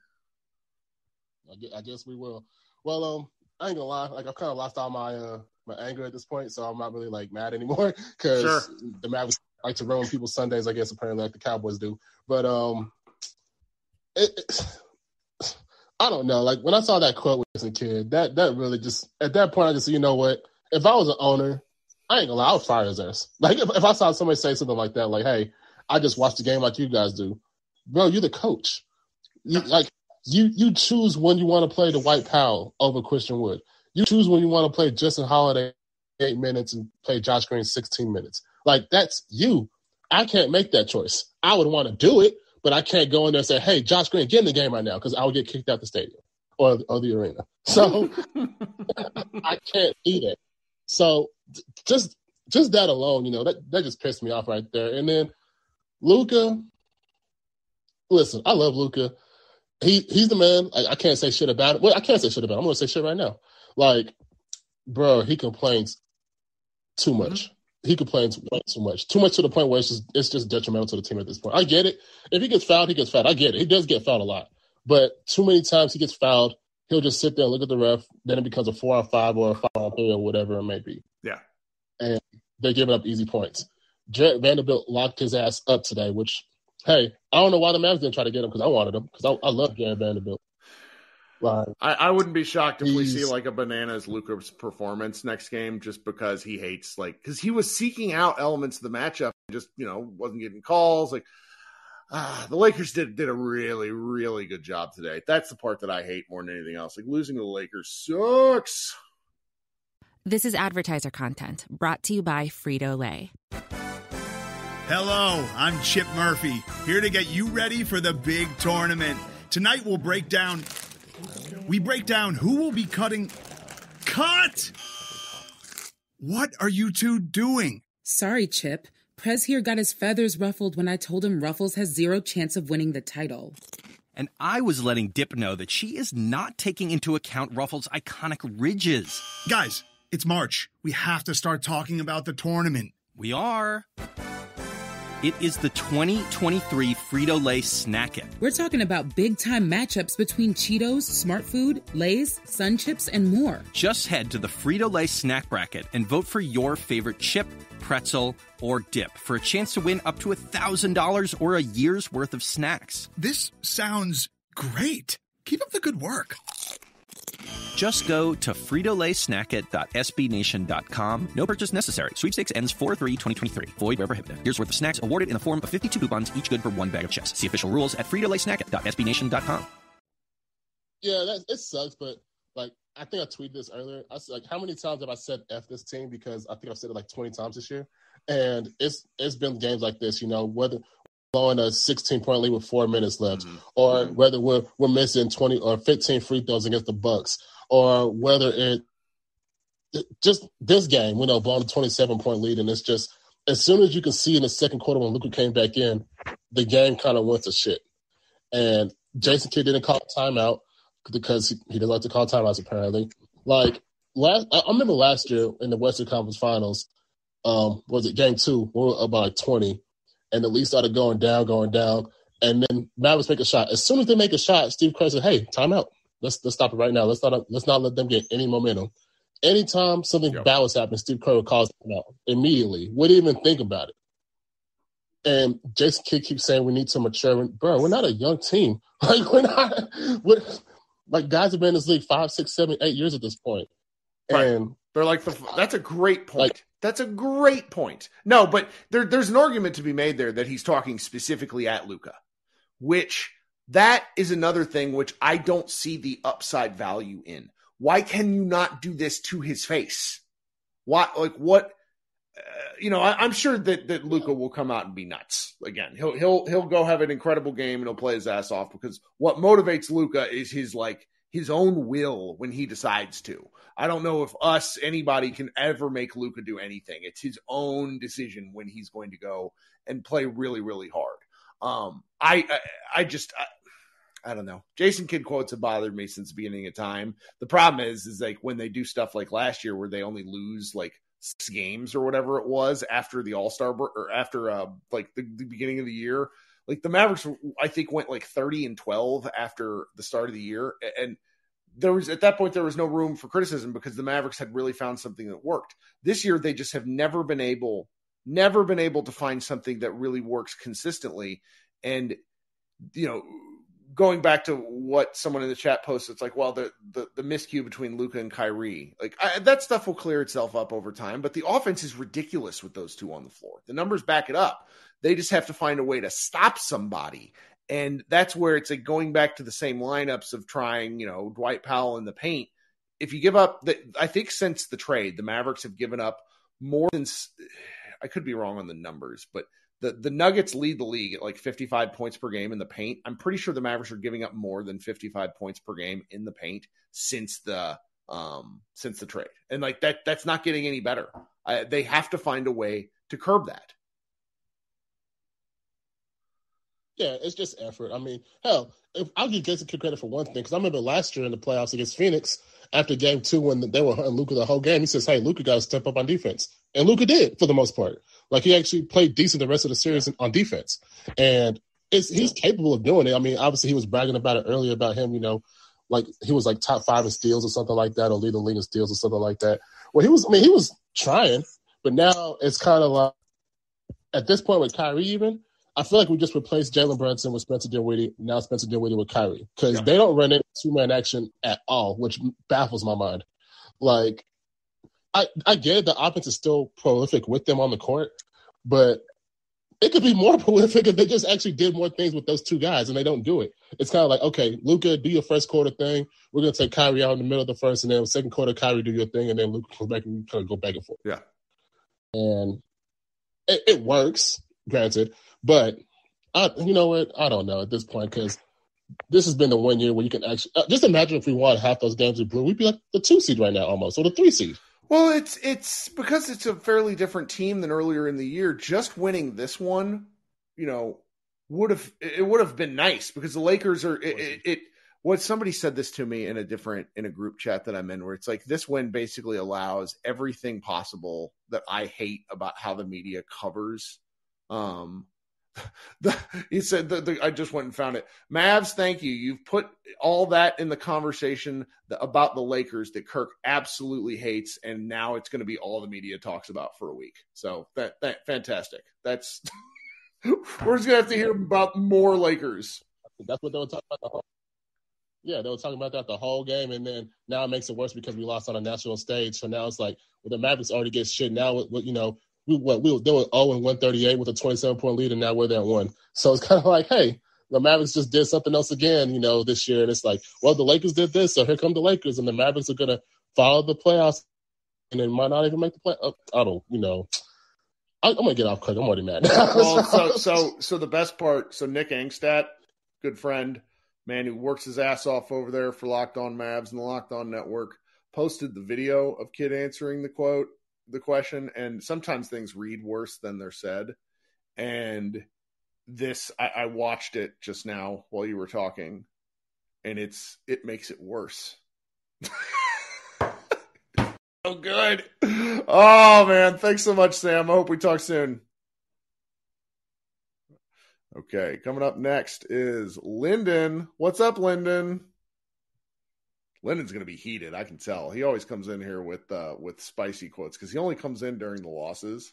I guess we will. Well, I ain't gonna lie. Like, I've kind of lost all my anger at this point, so I'm not really, like, mad anymore, because the Mavericks like to ruin people's Sundays, I guess, apparently, like the Cowboys do. But I don't know. Like, when I saw that quote as a kid, that really just, at that point, I just said, you know what? If I was an owner, I ain't gonna lie, I would fire his ass. Like, if I saw somebody say something like that, like, hey, I just watched the game like you guys do. Bro, you're the coach. You choose when you want to play the White Powell over Christian Wood. You choose when you want to play Justin Holiday 8 minutes and play Josh Green 16 minutes. Like, that's you. I can't make that choice. I would want to do it, but I can't go in there and say, hey, Josh Green, get in the game right now, because I would get kicked out the stadium or the arena. So I can't do that. So just that alone, that just pissed me off right there. And then Luka, listen, I love Luka. He's the man. I can't say shit about it. Well, I can't say shit about it. I'm going to say shit right now. Like, bro, he complains too much. He complains way too much. Too much to the point where it's just detrimental to the team at this point. I get it. If he gets fouled, he gets fouled. I get it. He does get fouled a lot. But too many times he gets fouled, he'll just sit there and look at the ref. Then it becomes a 4-on-5 or a 5-on-3 or whatever it may be. Yeah. And they're giving up easy points. Jarrett Vanderbilt locked his ass up today, which, hey, I don't know why the Mavs didn't try to get him, because I wanted him, because I love Jarrett Vanderbilt. I wouldn't be shocked if we see like a bananas Luka's performance next game, just because he hates, because he was seeking out elements of the matchup and just, wasn't getting calls. Like, the Lakers did a really, really good job today. That's the part that I hate more than anything else. Like, losing to the Lakers sucks. This is advertiser content brought to you by Frito-Lay. Hello, I'm Chip Murphy, here to get you ready for the big tournament. Tonight we'll break down who will be cutting. Cut! What are you two doing? Sorry, Chip. Prez here got his feathers ruffled when I told him Ruffles has zero chance of winning the title. And I was letting Dip know that she is not taking into account Ruffles' iconic ridges. Guys, it's March. We have to start talking about the tournament. We are. It is the 2023 Frito-Lay Snack It. We're talking about big-time matchups between Cheetos, Smart Food, Lay's, Sun Chips, and more. Just head to the Frito-Lay Snack Bracket and vote for your favorite chip, pretzel, or dip for a chance to win up to $1,000 or a year's worth of snacks. This sounds great. Keep up the good work. Just go to fritolaysnacket.sbnation.com. No purchase necessary. Sweepstakes ends 4/3/2023. Void where prohibited. Here's worth of snacks awarded in the form of 52 coupons, each good for one bag of chips. See official rules at fritolaysnacket.sbnation.com. Yeah, it sucks, but like I think I tweeted this earlier. I said, like, how many times have I said F this team? Because I think I've said it like 20 times this year. And it's been games like this, whether blowing a 16-point lead with 4 minutes left, or whether we're missing 20 or 15 free throws against the Bucks, or whether it just this game, blowing a 27-point lead, and it's just as soon as you can see in the second quarter when Luka came back in, the game kind of went to shit. And Jason Kidd didn't call a timeout because he doesn't like to call timeouts apparently. Like I remember last year in the Western Conference Finals, was it game 2? We were about like 20, and the lead started going down, and then Mavericks make a shot. As soon as they make a shot, Steve Kerr said, "Hey, timeout. Let's stop it right now. Let's not let them get any momentum." Anytime something bad was happening, Steve Kerr would call timeout immediately. Wouldn't even think about it. And Jason Kidd keeps saying we need to mature. Bro, we're not a young team. Like guys have been in this league 5, 6, 7, 8 years at this point. Right. And they're like, that's a great point. That's a great point. No, but there's an argument to be made there that he's talking specifically at Luka, which that is another thing which I don't see the upside value in. Why can you not do this to his face? I'm sure that Luka will come out and be nuts again. He'll go have an incredible game and he'll play his ass off, because what motivates Luka is his own will when he decides to. I don't know if anybody can ever make Luka do anything. It's his own decision when he's going to go and play really, really hard. I don't know. Jason Kidd quotes have bothered me since the beginning of time. The problem is like when they do stuff like last year where they only lose like 6 games or whatever it was after the All-Star or after the beginning of the year. Like the Mavericks, I think, went like 30-12 after the start of the year. And at that point, there was no room for criticism because the Mavericks had really found something that worked. This year, they just have never been able to find something that really works consistently. And, going back to what someone in the chat posted, it's like, well, the miscue between Luka and Kyrie, that stuff will clear itself up over time. But the offense is ridiculous with those two on the floor. The numbers back it up. They just have to find a way to stop somebody. And that's where it's like going back to the same lineups of trying, Dwight Powell in the paint. If you give up, I think since the trade, the Mavericks have given up more than, I could be wrong on the numbers, but the Nuggets lead the league at like 55 points per game in the paint. I'm pretty sure the Mavericks are giving up more than 55 points per game in the paint since the trade. And like that's not getting any better. They have to find a way to curb that. Yeah, it's just effort. I mean, hell, I'll give Jason Kidd credit for one thing, because I remember last year in the playoffs against Phoenix, after game 2 when they were hunting Luka the whole game, he says, "Hey, Luka got to step up on defense." And Luka did for the most part. Like, he actually played decent the rest of the series on defense. And he's capable of doing it. I mean, obviously he was bragging about it earlier about him, like he was like top 5 in steals or something like that, or lead the league in steals or something like that. Well, he was trying, but now it's kind of like, at this point with Kyrie even, I feel like we just replaced Jalen Brunson with Spencer Dinwiddie, now Spencer Dinwiddie with Kyrie, because they don't run into 2-man action at all, which baffles my mind. Like, I get it, the offense is still prolific with them on the court, but it could be more prolific if they just actually did more things with those 2 guys, and they don't do it. It's kind of like, okay, Luka, do your first quarter thing. We're going to take Kyrie out in the middle of the first, and then second quarter, Kyrie, do your thing, and then Luka comes back and we kind of go back and forth. Yeah. And it works, granted, but you know what? I don't know at this point, because this has been the 1 year where you can actually just imagine if we won half those games with Blue, we'd be like the 2 seed right now almost, or the 3 seed. Well, it's because it's a fairly different team than earlier in the year. Just winning this one, would have been nice, because the Lakers are what somebody said this to me in a group chat that I'm in, where it's like this win basically allows everything possible that I hate about how the media covers. He said I just went and found it. Mavs, thank you. You've put all that in the conversation about the Lakers that Kirk absolutely hates, and now it's going to be all the media talks about for a week. So that fantastic. That's we're just gonna have to hear about more Lakers. That's what they were talking about. Yeah, they were talking about that the whole game, and then now it makes it worse because we lost on a national stage. So now it's like, well, the Mavericks already get shit. Now, you know, they were 0-138 with a 27-point lead, and now we're there at 1. So it's kind of like, hey, the Mavericks just did something else again, you know, this year. And it's like, well, the Lakers did this, so here come the Lakers, and the Mavericks are going to follow the playoffs, and they might not even make the play. I don't, you know. I'm going to get off quick. I'm already mad. Well, so the best part, so Nick Angstadt, good friend, man who works his ass off over there for Locked On Mavs and the Locked On Network, posted the video of Kid answering the question, and sometimes things read worse than they're said. And this, I watched it just now while you were talking, and it makes it worse. So good. Oh, man. Thanks so much, Sam. I hope we talk soon. Okay, coming up next is Lyndon. What's up, Lyndon? Lyndon's going to be heated, I can tell. He always comes in here with spicy quotes because he only comes in during the losses.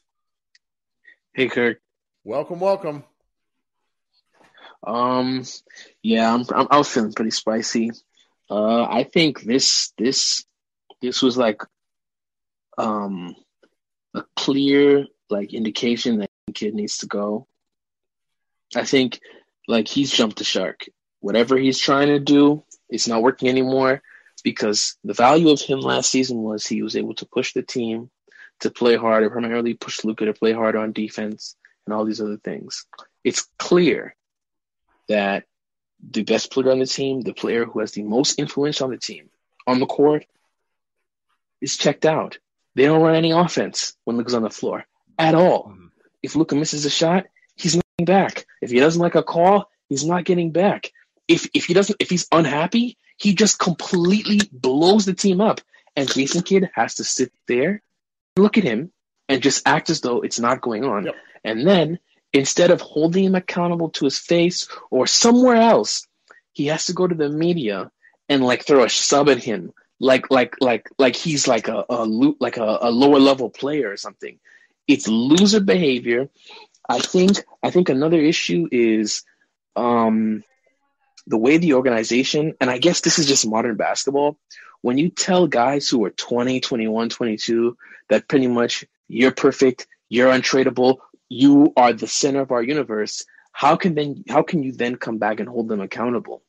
Hey, Kirk. Welcome. Yeah, I was feeling pretty spicy. I think this was like a clear indication that the kid needs to go. I think he's jumped the shark. Whatever he's trying to do, it's not working anymore because the value of him last season was he was able to push the team to play harder, primarily push Luka to play harder on defense and all these other things. It's clear that the best player on the team, the player who has the most influence on the team, on the court, is checked out. They don't run any offense when Luka's on the floor at all. Mm-hmm. If Luka misses a shot, he's not getting back. If he doesn't like a call, he's not getting back. If he's unhappy, he just completely blows the team up. And Jason Kidd has to sit there, look at him, and just act as though it's not going on. Yep. And then instead of holding him accountable to his face or somewhere else, he has to go to the media and throw a sub at him, like he's a lower level player or something. It's loser behavior. I think another issue is the way the organization, and I guess this is just modern basketball, when you tell guys who are 20, 21, 22 that pretty much you're perfect, you're untradeable, you are the center of our universe, how can you then come back and hold them accountable?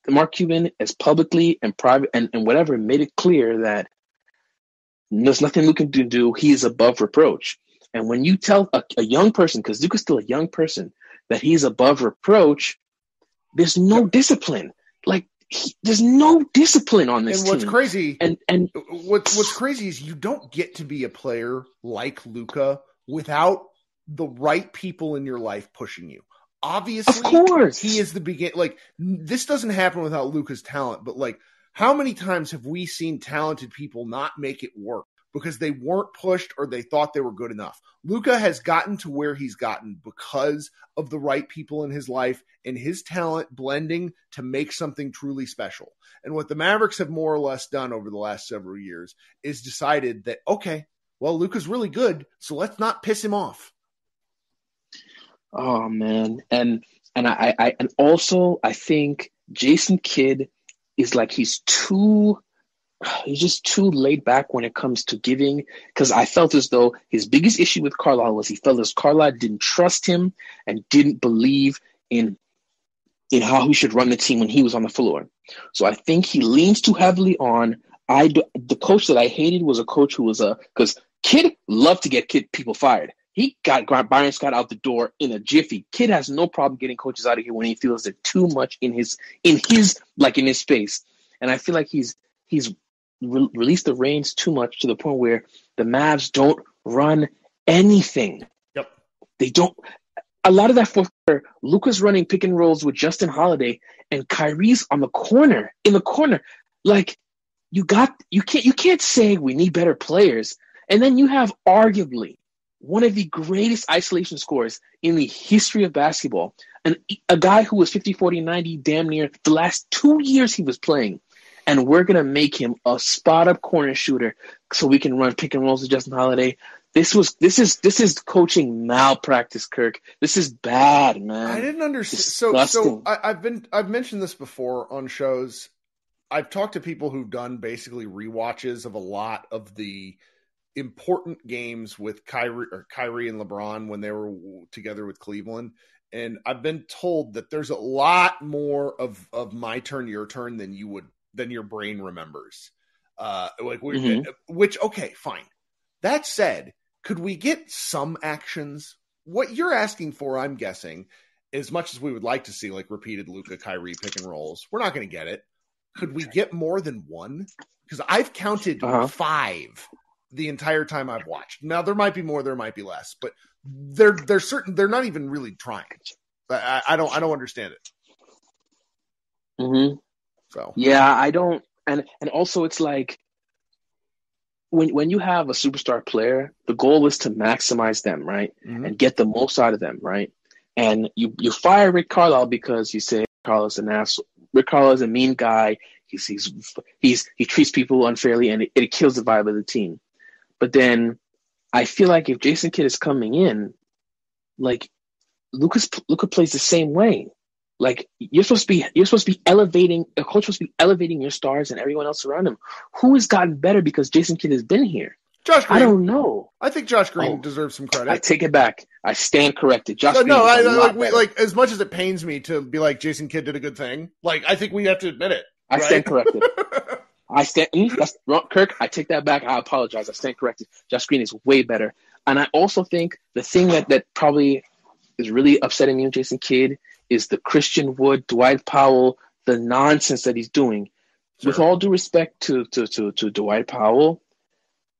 Mark Cuban has publicly and private and whatever made it clear that there's nothing Luka can do. He is above reproach. And when you tell a young person, because Luka's still a young person, that he's above reproach, there's no discipline. There's no discipline on this team. And what's crazy, and what's crazy is you don't get to be a player like Luka without the right people in your life pushing you. Obviously, of course, he is the beginning. This doesn't happen without Luka's talent, but how many times have we seen talented people not make it work because they weren't pushed or they thought they were good enough? Luka has gotten to where he's gotten because of the right people in his life and his talent blending to make something truly special. And what the Mavericks have more or less done over the last several years is decided that, okay, well, Luka's really good, so let's not piss him off. Oh man, and also I think Jason Kidd is he's just too laid back when it comes to giving. Because I felt as though his biggest issue with Carlisle was he felt as Carlisle didn't trust him and didn't believe in how he should run the team when he was on the floor. So I think he leans too heavily on. The coach that I hated was a coach who was because Kidd loved to get people fired. He got Byron Scott out the door in a jiffy. Kidd has no problem getting coaches out of here when he feels they're too much in his space. And I feel like he's released the reins too much to the point where the Mavs don't run anything. Yep. They don't. A lot of that fourth quarter, Luka's running pick and rolls with Justin Holiday and Kyrie's in the corner. You can't say we need better players. And then you have arguably one of the greatest isolation scorers in the history of basketball. And a guy who was 50, 40, 90 damn near the last 2 years he was playing. And we're going to make him a spot-up corner shooter so we can run pick and rolls with Justin Holiday. This is coaching malpractice, Kirk. This is bad, man. I didn't understand. So I've mentioned this before on shows. I've talked to people who've done basically rewatches of a lot of the important games with Kyrie and LeBron when they were together with Cleveland. And I've been told that there's a lot more of my turn, your turn than your brain remembers. Which, okay, fine. That said, could we get some actions? What you're asking for, I'm guessing, as much as we would like to see like repeated Luka Kyrie pick and rolls, we're not going to get it. Could we get more than one? Because I've counted 5 the entire time I've watched. Now there might be more, there might be less, but they're certain they're not even really trying. I don't understand it. Mm-hmm. So yeah, I don't, and also it's like when you have a superstar player, the goal is to maximize them, right, and get the most out of them, right. And you fire Rick Carlisle because you say Carlisle's an asshole. Rick Carlisle is a mean guy. He treats people unfairly, and it kills the vibe of the team. But then I feel like if Jason Kidd is coming in, like Luka plays the same way. Like you're supposed to be elevating. A coach supposed to be elevating your stars and everyone else around him. Who has gotten better because Jason Kidd has been here? Josh Green. I don't know. I think Josh Green deserves some credit. I take it back. I stand corrected. Josh Green. No, like as much as it pains me to be like Jason Kidd did a good thing, like I think we have to admit it. I stand corrected. Kirk, I take that back. I apologize. I stand corrected. Josh Green is way better. And I also think the thing that probably is really upsetting me with Jason Kidd is the Christian Wood, Dwight Powell, the nonsense that he's doing. Sure. With all due respect to Dwight Powell,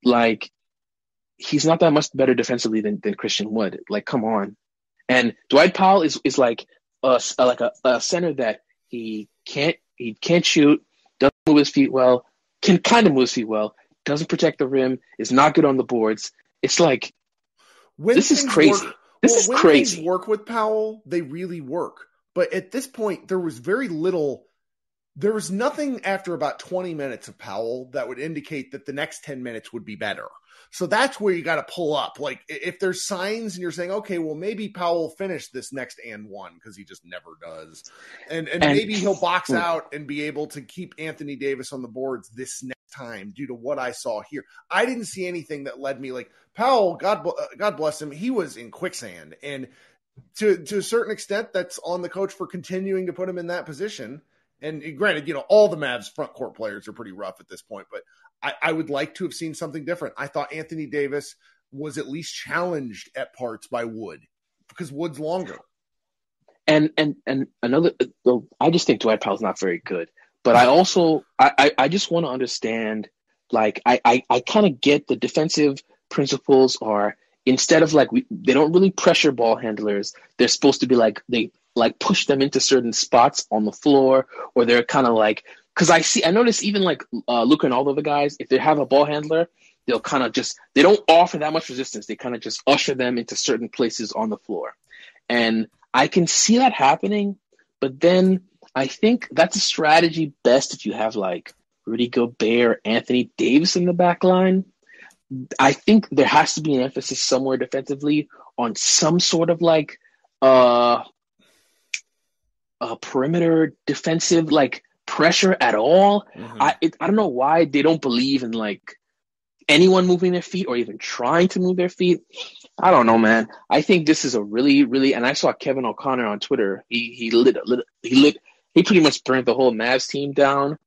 like he's not that much better defensively than Christian Wood. Like, come on. And Dwight Powell is like a center that he can't shoot, doesn't move his feet well, can kind of move his feet well, doesn't protect the rim, is not good on the boards. It's like this is crazy. When things work with Powell, they really work. But at this point, there was very little. There was nothing after about 20 minutes of Powell that would indicate that the next 10 minutes would be better. So that's where you got to pull up. Like if there's signs and you're saying, okay, well maybe Powell will finish this next and one because he just never does. And maybe he'll box out and be able to keep Anthony Davis on the boards this next time due to what I saw here. I didn't see anything that led me like Powell, God bless him. He was in quicksand. And to a certain extent, that's on the coach for continuing to put him in that position. And granted, all the Mavs front court players are pretty rough at this point, but I would like to have seen something different. I thought Anthony Davis was at least challenged at parts by Wood because Wood's longer. And another, I just think Dwight Powell's not very good. But I also, I just want to understand, like, I kind of get the defensive principles are instead of like, they don't really pressure ball handlers. They're supposed to be like, they like push them into certain spots on the floor, or they're kind of like, because I notice even like Luka and all the other guys, if they have a ball handler, they'll kind of just, they don't offer that much resistance. They kind of just usher them into certain places on the floor. And I can see that happening, but then I think that's a strategy best if you have like Rudy Gobert, Anthony Davis in the back line. I think there has to be an emphasis somewhere defensively on some sort of like a perimeter defensive like pressure at all. Mm-hmm. I don't know why they don't believe in like anyone moving their feet or even trying to move their feet. I don't know, man. I think this is a really, really, and I saw Kevin O'Connor on Twitter. He pretty much burnt the whole Mavs team down.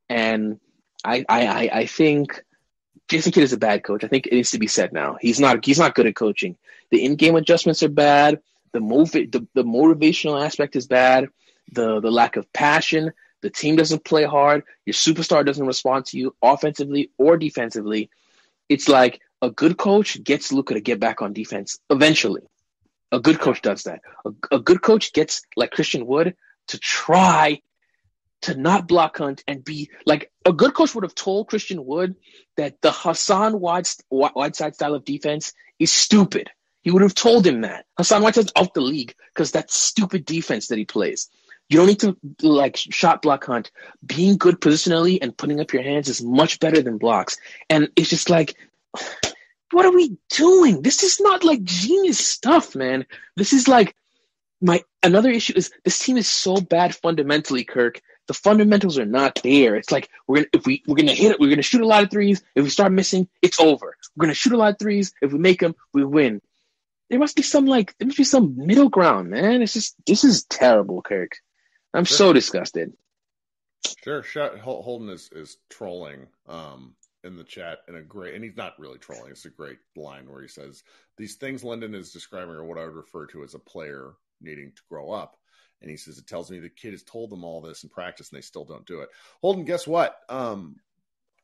And I think Jason Kidd is a bad coach. I think it needs to be said now. He's not good at coaching. The in-game adjustments are bad. The motivational aspect is bad. The lack of passion. The team doesn't play hard. Your superstar doesn't respond to you offensively or defensively. It's like a good coach gets Luka to get back on defense eventually. A good coach does that. A good coach gets like Christian Wood to try to not block Hunt and be like a good coach would have told Christian Wood that the Hassan Whiteside style of defense is stupid. He would have told him that. Hassan Whiteside's out the league because that's stupid defense that he plays. You don't need to like shot block Hunt. Being good positionally and putting up your hands is much better than blocks. And it's just like what are we doing? This is not like genius stuff, man. This is like another issue is this team is so bad fundamentally, Kirk. The fundamentals are not there. It's like we're gonna hit it. We're gonna shoot a lot of threes. If we start missing, it's over. We're gonna shoot a lot of threes. If we make them, we win. There must be some middle ground, man. This is terrible, Kirk. I'm so disgusted. Sure, Holden is trolling in the chat and he's not really trolling. It's a great line where he says, "These things Lyndon is describing are what I would refer to as a player needing to grow up." And he says, "It tells me the kid has told them all this in practice and they still don't do it." Holden, guess what?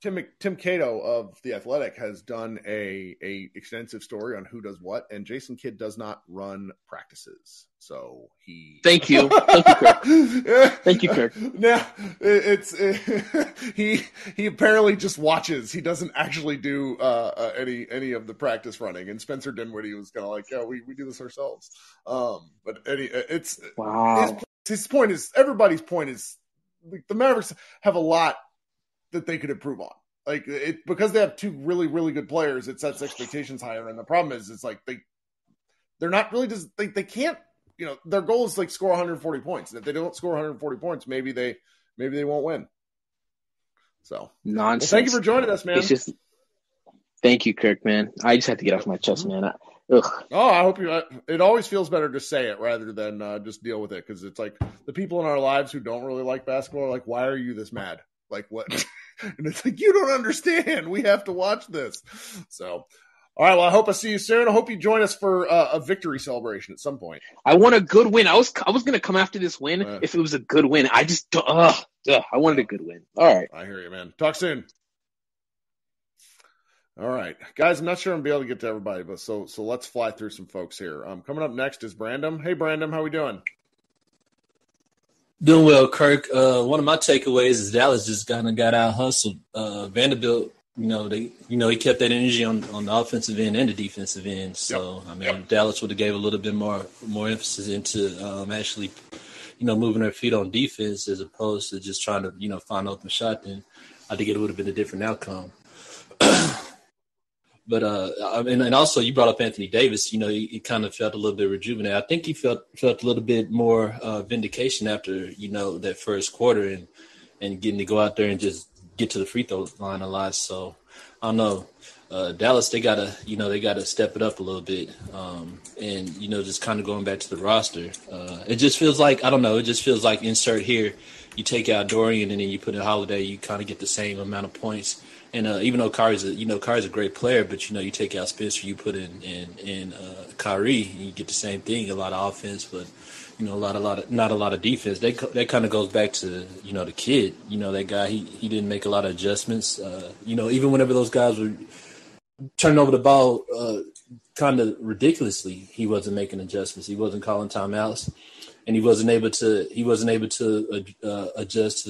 Tim Cato of The Athletic has done a extensive story on who does what, and Jason Kidd does not run practices. So he... Thank you, Kirk. Thank you, Kirk. Now, he apparently just watches. He doesn't actually do any of the practice running. And Spencer Dinwiddie was kind of like, "Yeah, we do this ourselves." But it's wow. His point is, everybody's point is, the Mavericks have a lot that they could improve on. Like, because they have two really, really good players, it sets expectations higher. And the problem is, it's like they're not really just they can't. Their goal is like score 140 points. And if they don't score 140 points, maybe they won't win. So nonsense. Well, thank you for joining us, man. Thank you, Kirk, man. I just had to get off my chest, man. I hope you. It always feels better to say it rather than just deal with it, because it's like the people in our lives who don't really like basketball are like, "Why are you this mad? Like, what?" And it's like, you don't understand. We have to watch this. So, all right. Well, I hope I see you soon. I hope you join us for a victory celebration at some point. I want a good win. I was going to come after this win if it was a good win. I just I wanted a good win. All right. I hear you, man. Talk soon. All right, guys. I'm not sure I'm gonna be able to get to everybody, but so let's fly through some folks here. Coming up next is Brandon. Hey, Brandon, how we doing? Doing well, Kirk. One of my takeaways is Dallas just kind of got out hustled. Vanderbilt, he kept that energy on the offensive end and the defensive end. So Dallas would have gave a little bit more emphasis into actually, moving their feet on defense as opposed to just trying to find open shot. Then I think it would have been a different outcome. But and also you brought up Anthony Davis. He kind of felt a little bit rejuvenated. I think he felt a little bit more vindication after that first quarter and getting to go out there and just get to the free throw line a lot. So I don't know, Dallas, they gotta step it up a little bit, and just kind of going back to the roster. It just feels like insert here, you take out Dorian and then you put in Holiday, you kind of get the same amount of points. And even though Kyrie's a great player, but you take out Spencer, you put in Kyrie, and you get the same thing. A lot of offense, but not a lot of defense. That kind of goes back to the kid. That guy, he didn't make a lot of adjustments. Even whenever those guys were turning over the ball, kind of ridiculously, he wasn't making adjustments. He wasn't calling timeouts, and he wasn't able to adjust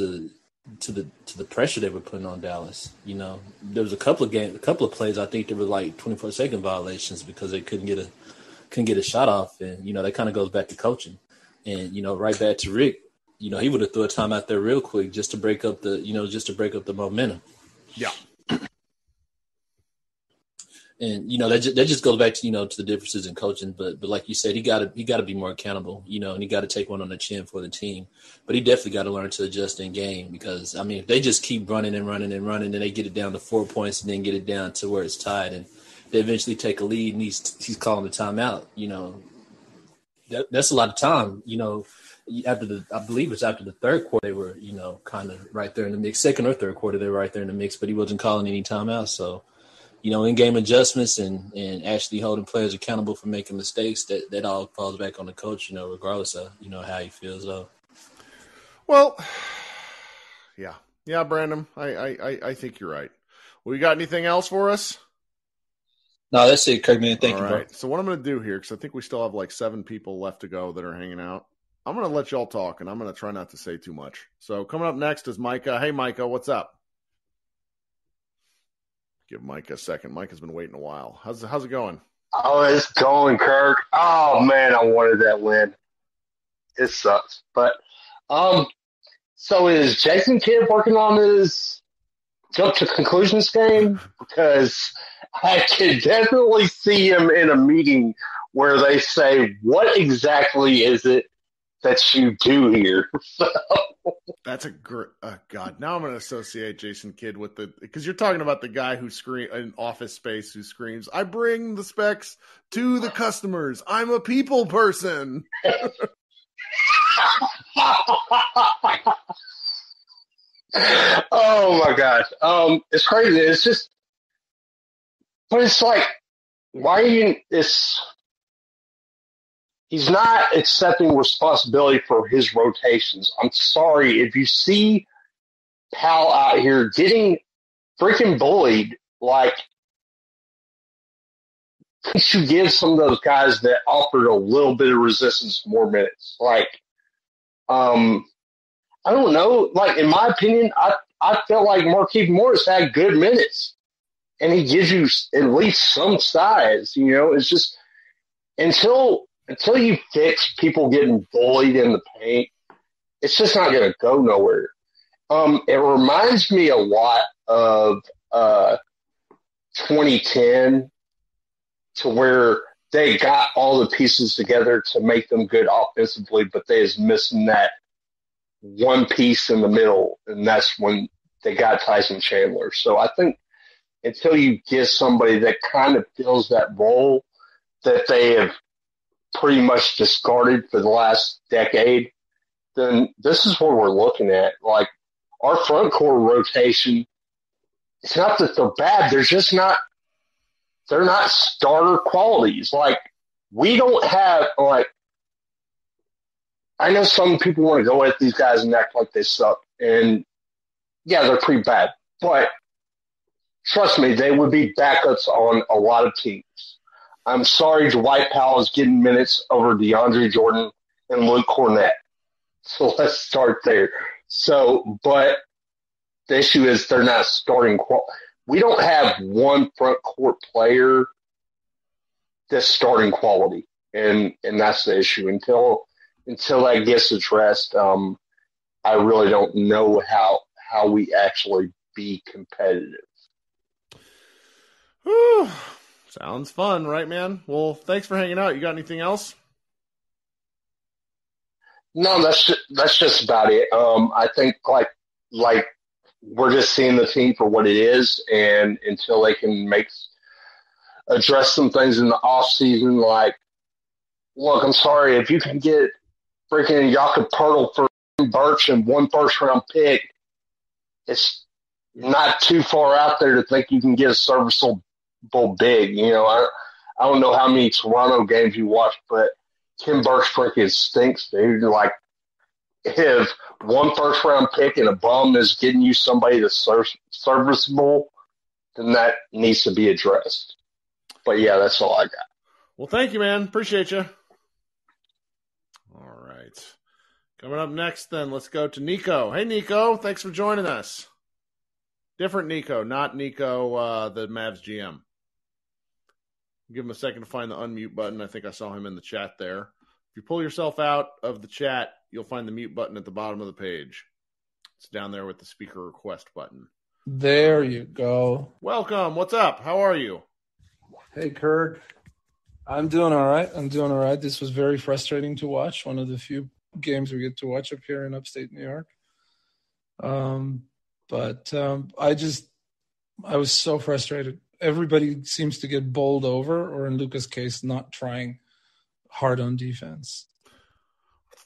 to the pressure they were putting on Dallas. There was a couple of plays I think there were like 24-second violations because they couldn't get a shot off, and that kind of goes back to coaching, and right back to Rick. He would have threw a timeout there real quick just to break up the momentum. Yeah. And that just goes back to to the differences in coaching, but like you said, he got to be more accountable, and he got to take one on the chin for the team. But he definitely got to learn to adjust in game, because if they just keep running and running and running, and they get it down to 4 points and then get it down to where it's tied, and they eventually take a lead, and he's calling the timeout. That's a lot of time. I believe it's after the third quarter they were kind of right there in the mix. Second or third quarter they were right there in the mix, but he wasn't calling any timeouts. So. In-game adjustments and actually holding players accountable for making mistakes, that all falls back on the coach, regardless of, how he feels, though. Well, yeah, Brandon, I think you're right. Well, you got anything else for us? No, that's it, Kirk, man. Thank you, All right. bro. So what I'm going to do here, because I think we still have like 7 people left to go that are hanging out, I'm going to let y'all talk, and I'm going to try not to say too much. So coming up next is Micah. Hey, Micah, what's up? Give Mike a second. Mike has been waiting a while. How's it going? Oh, it's going, Kirk. Oh man, I wanted that win. It sucks, but so is Jason Kidd working on his jump to conclusions game? Because I can definitely see him in a meeting where they say, "What exactly is it that you do here?" That's a great. God, now I'm going to associate Jason Kidd with because you're talking about the guy who in Office Space who screams, "I bring the specs to the customers. I'm a people person." Oh my gosh. It's crazy. It's just, but it's like, why are you, he's not accepting responsibility for his rotations. I'm sorry. If you see Powell out here getting freaking bullied, like, could you give some of those guys that offered a little bit of resistance more minutes? Like, I don't know. Like, in my opinion, I felt like Markieff Morris had good minutes, and he gives you at least some size. You know, it's just until you fix people getting bullied in the paint, it's just not going to go nowhere. It reminds me a lot of 2010, to where they got all the pieces together to make them good offensively, but they was missing that one piece in the middle, and that's when they got Tyson Chandler. So I think until you get somebody that kind of fills that role that they have pretty much discarded for the last decade, then this is what we're looking at. Like, our front court rotation, it's not that they're bad, they're not starter qualities. Like, we don't have, like, I know some people want to go at these guys and act like they suck. And, yeah, they're pretty bad. But trust me, they would be backups on a lot of teams. I'm sorry Dwight Powell is getting minutes over DeAndre Jordan and Luke Cornett. So let's start there. So, but the issue is they're not starting we don't have one front court player that's starting quality. And that's the issue. Until that gets addressed, I really don't know how we actually be competitive. Whew. Sounds fun, right, man? Well, thanks for hanging out. You got anything else? No, that's just about it. I think like we're just seeing the team for what it is, and until they can address some things in the off season, like, look, I'm sorry, if you can get freaking Jakob Poeltl for Birch and 1 first-round pick, it's not too far out there to think you can get a serviceable big. You know, I don't know how many Toronto games you watched, but Tim Birch freaking stinks, dude. Like, if 1 first-round pick and a bum is getting you somebody that's serviceable, then that needs to be addressed. But, yeah, that's all I got. Well, thank you, man. Appreciate you. All right. Coming up next, then, let's go to Nico. Hey, Nico. Thanks for joining us. Different Nico, not Nico, the Mavs GM. Give him a second to find the unmute button. I think I saw him in the chat there. If you pull yourself out of the chat, you'll find the mute button at the bottom of the page. It's down there with the speaker request button. There you go. Welcome. What's up? How are you? Hey, Kirk. I'm doing all right. This was very frustrating to watch. One of the few games we get to watch up here in upstate New York. But I was so frustrated. Everybody seems to get bowled over, or in Luka's case, not trying hard on defense.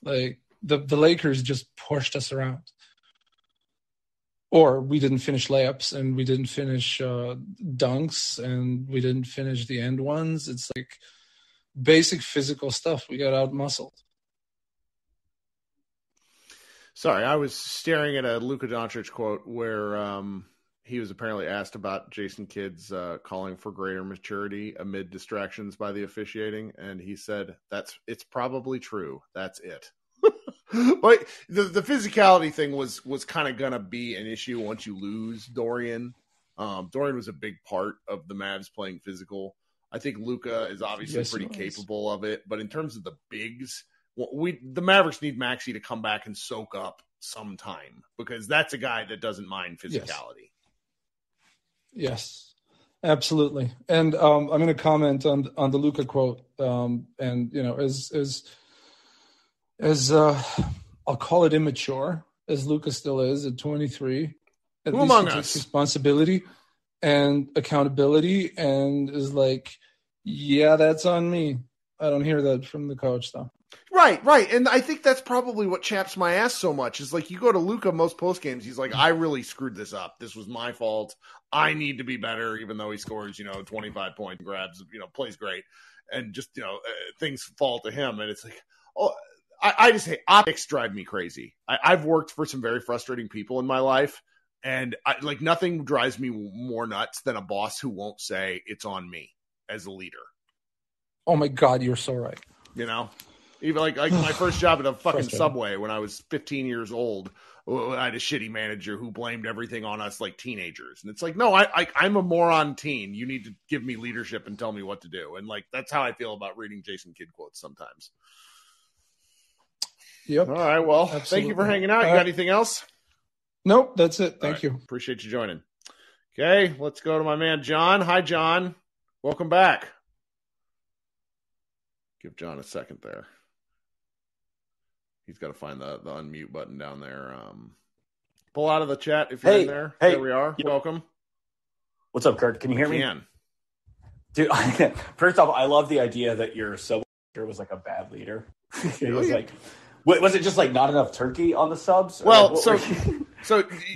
Like, the Lakers just pushed us around. Or we didn't finish layups, and we didn't finish dunks, and we didn't finish the end ones. It's like basic physical stuff. We got out-muscled. Sorry, I was staring at a Luka Doncic quote where he was apparently asked about Jason Kidd's calling for greater maturity amid distractions by the officiating, and he said, it's probably true. That's it. But the physicality thing was kind of going to be an issue once you lose Dorian. Dorian was a big part of the Mavs playing physical. I think Luka is obviously pretty capable of it, but in terms of the bigs, the Mavericks need Maxey to come back and soak up some time, because that's a guy that doesn't mind physicality. Yes. Absolutely. And I'm going to comment on the Luka quote. And, you know, as I'll call it immature, as Luka still is at 23, at least he takes responsibility and accountability and is like, yeah, that's on me. I don't hear that from the coach, though. Right. And I think that's probably what chaps my ass so much is like you go to Luka most post games, he's like, I really screwed this up. This was my fault. I need to be better, even though he scores, 25 points, grabs, plays great. And just, things fall to him. And it's like, I just hate optics drive me crazy. I've worked for some very frustrating people in my life. And nothing drives me more nuts than a boss who won't say it's on me as a leader. Oh my God, you're so right. Even like my first job at a fucking Subway when I was 15 years old, I had a shitty manager who blamed everything on us like teenagers. And it's like, no, I'm a moron teen. You need to give me leadership and tell me what to do. And that's how I feel about reading Jason Kidd quotes sometimes. Yep. All right. Well, Absolutely. Thank you for hanging out. You got anything else? Nope. That's it. Thank you. Appreciate you joining. Okay. Let's go to my man, John. Hi, John. Welcome back. Give John a second there. He's got to find the unmute button down there. Pull out of the chat if you're in there. There we are. Yep. Welcome. What's up, Kurt? Can you hear me? Dude, first off, I love the idea that your sub was like a bad leader. It was like, was it just like not enough turkey on the subs? Well, so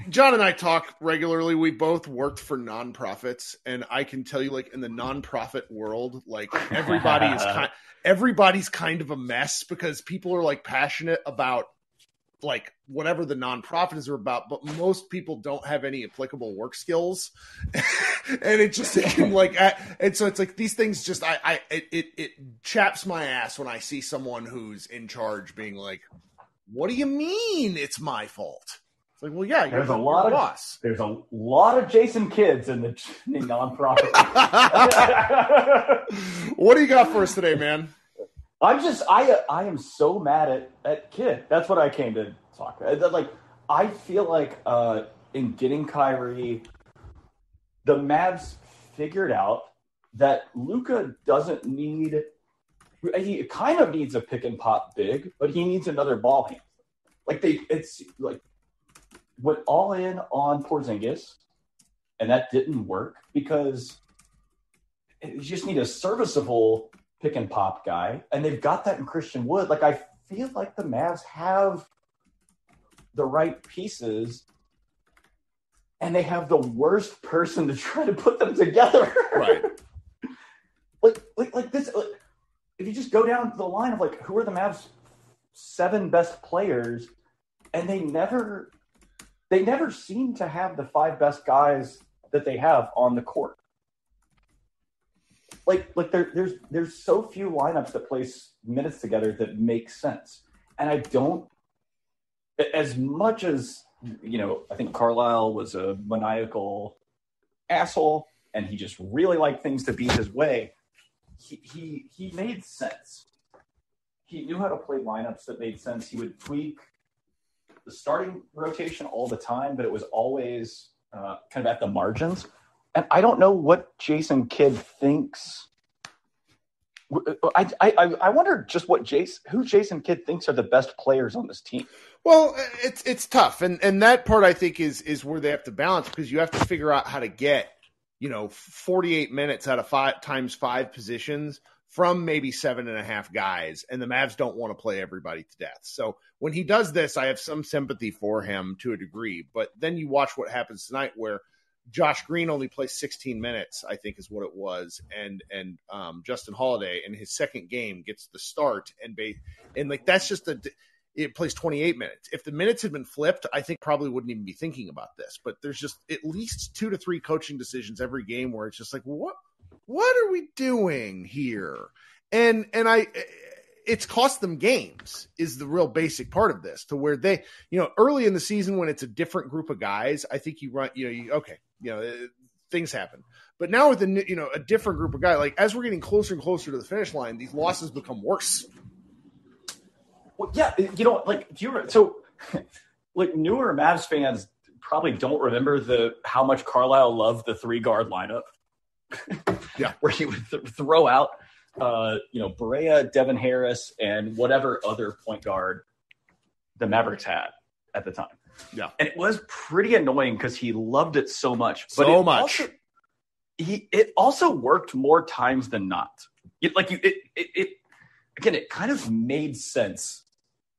John and I talk regularly. We both worked for nonprofits, and I can tell you, in the nonprofit world, everybody's kind of a mess because people are passionate about whatever the nonprofit is about, but most people don't have any applicable work skills. And it just and so it's these things just it chaps my ass when I see someone who's in charge being like, what do you mean it's my fault? It's like, well, yeah, there's a lot of Jason Kidds in the nonprofit. What do you got for us today, man? I am so mad at Kidd. That's what I came to talk about. I feel like in getting Kyrie, the Mavs figured out that Luka doesn't need. He kind of needs a pick and pop big, but he needs another ball handler. Went all in on Porzingis, and that didn't work because you just need a serviceable pick and pop guy, and they've got that in Christian Wood. I feel like the Mavs have the right pieces, and they have the worst person to try to put them together. Right. Like this. If you just go down the line of who are the Mavs' 7 best players, and they never seem to have the 5 best guys that they have on the court. There's so few lineups that place minutes together that make sense. And I don't, as much as, I think Carlisle was a maniacal asshole and he just really liked things to be his way. He made sense. He knew how to play lineups that made sense. He would tweak the starting rotation all the time, but it was always kind of at the margins. And I don't know what Jason Kidd thinks. I wonder just who Jason Kidd thinks are the best players on this team. Well, it's tough, and that part I think is where they have to balance because you have to figure out how to get 48 minutes out of 5x5 positions from maybe 7.5 guys, and the Mavs don't want to play everybody to death. So when he does this, I have some sympathy for him to a degree. But then you watch what happens tonight, where Josh Green only plays 16 minutes, I think is what it was, and Justin Holiday in his second game gets the start, and that's just it plays 28 minutes. If the minutes had been flipped, I think probably wouldn't even be thinking about this. But there's just at least 2 to 3 coaching decisions every game where it's just like, what are we doing here? And it's cost them games is the real basic part of this, to where they, early in the season when it's a different group of guys, I think things happen. But now with a different group of guys, as we're getting closer and closer to the finish line, these losses become worse. Well, yeah, newer Mavs fans probably don't remember how much Carlisle loved the 3-guard lineup. where he would throw out, Barea, Devin Harris, and whatever other point guard the Mavericks had at the time. Yeah. And it was pretty annoying because he loved it so much. But it also worked more times than not. It kind of made sense.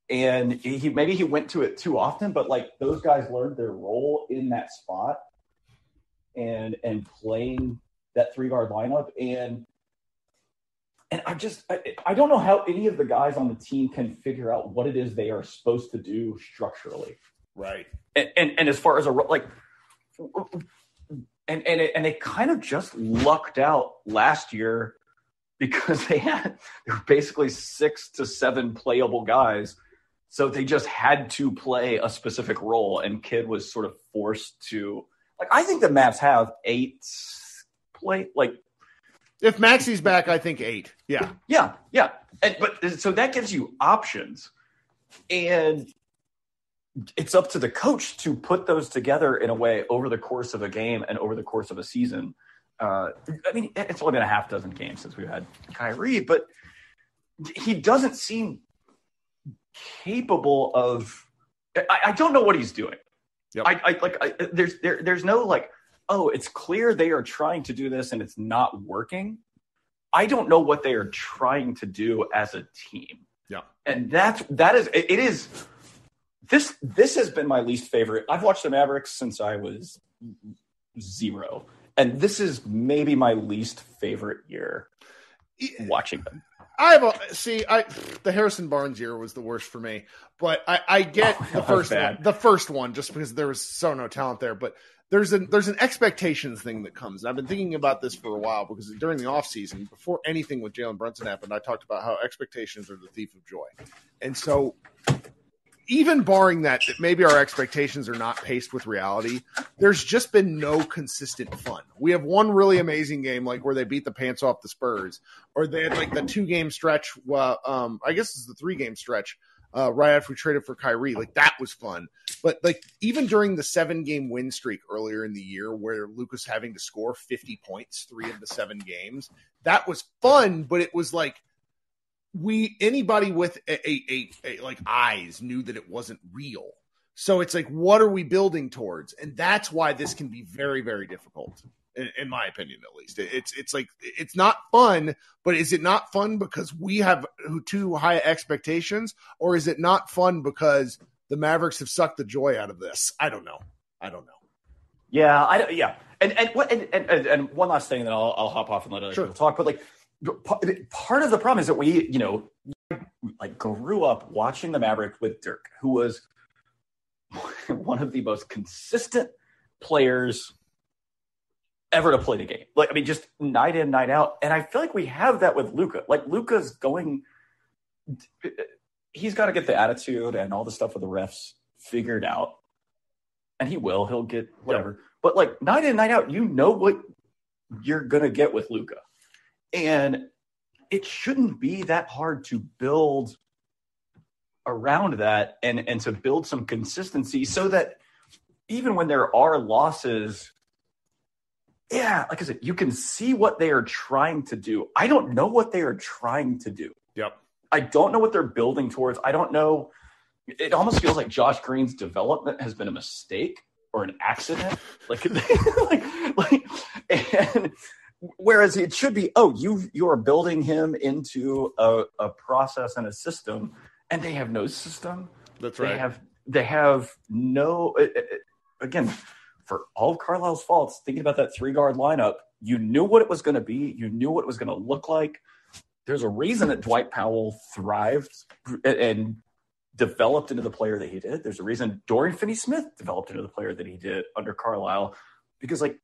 And he went to it too often, but like those guys learned their role in that spot and playing that 3-guard lineup. And I don't know how any of the guys on the team can figure out what it is they are supposed to do structurally. Right. And as far as they kind of just lucked out last year because they were basically 6 to 7 playable guys. So they just had to play a specific role, and Kidd was sort of forced to. Like, I think the Mavs have 8 play. Like, if Maxi's back, I think 8. Yeah. But so that gives you options, and it's up to the coach to put those together in a way over the course of a game and over the course of a season. I mean, it's only been a half dozen games since we've had Kyrie, but he doesn't seem capable of. I don't know what he's doing. Yep. There's no like, oh, it's clear they are trying to do this and it's not working. I don't know what they are trying to do as a team. Yeah. And this has been my least favorite. I've watched the Mavericks since I was 0. And this is maybe my least favorite year watching them. The Harrison Barnes year was the worst for me, but I get the first one just because there was no talent there. But there's an expectations thing that comes. I've been thinking about this for a while because during the offseason, before anything with Jalen Brunson happened, I talked about how expectations are the thief of joy. And so even barring that maybe our expectations are not paced with reality, there's just been no consistent fun. We have one really amazing game, like where they beat the pants off the Spurs, or they had like the 2-game stretch. I guess it's the 3-game stretch right after we traded for Kyrie. Like that was fun. But like even during the 7-game win streak earlier in the year, where Luka's having to score 50 points 3 of the 7 games, that was fun. But it was like, anybody with a like eyes knew that it wasn't real. So it's like, what are we building towards? And that's why this can be very, very difficult, in my opinion, at least. It's like, it's not fun, but is it not fun because we have too high expectations, or is it not fun because the Mavericks have sucked the joy out of this? I don't know. Yeah. And one last thing, then I'll hop off and let other people talk. But like, part of the problem is that we, grew up watching the Mavericks with Dirk, who was one of the most consistent players ever to play the game. Like, I mean, just night in, night out. And I feel like we have that with Luka. Like, Luka's he's got to get the attitude and all the stuff with the refs figured out. And he'll get whatever. Yep. But like night in, night out, you know what you're going to get with Luka. And it shouldn't be that hard to build around that and to build some consistency so that even when there are losses, like I said, you can see what they are trying to do. I don't know what they are trying to do. Yep. I don't know what they're building towards. I don't know. It almost feels like Josh Green's development has been a mistake or an accident. And whereas it should be, you are building him into a process and a system, and they have no system. That's right. They have no, again, for all of Carlisle's faults, thinking about that 3-guard lineup, you knew what it was going to be. You knew what it was going to look like. There's a reason that Dwight Powell thrived and developed into the player that he did. There's a reason Dorian Finney-Smith developed into the player that he did under Carlisle, because like,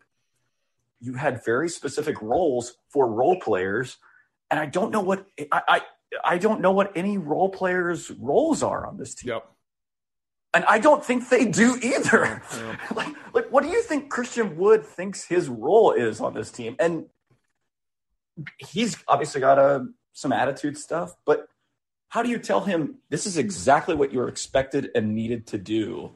you had very specific roles for role players, and I don't know what I don't know what any role players' roles are on this team. Yep. And I don't think they do either. Yeah. like, what do you think Christian Wood thinks his role is on this team? And he's obviously got some attitude stuff, but how do you tell him this is exactly what you're expected and needed to do?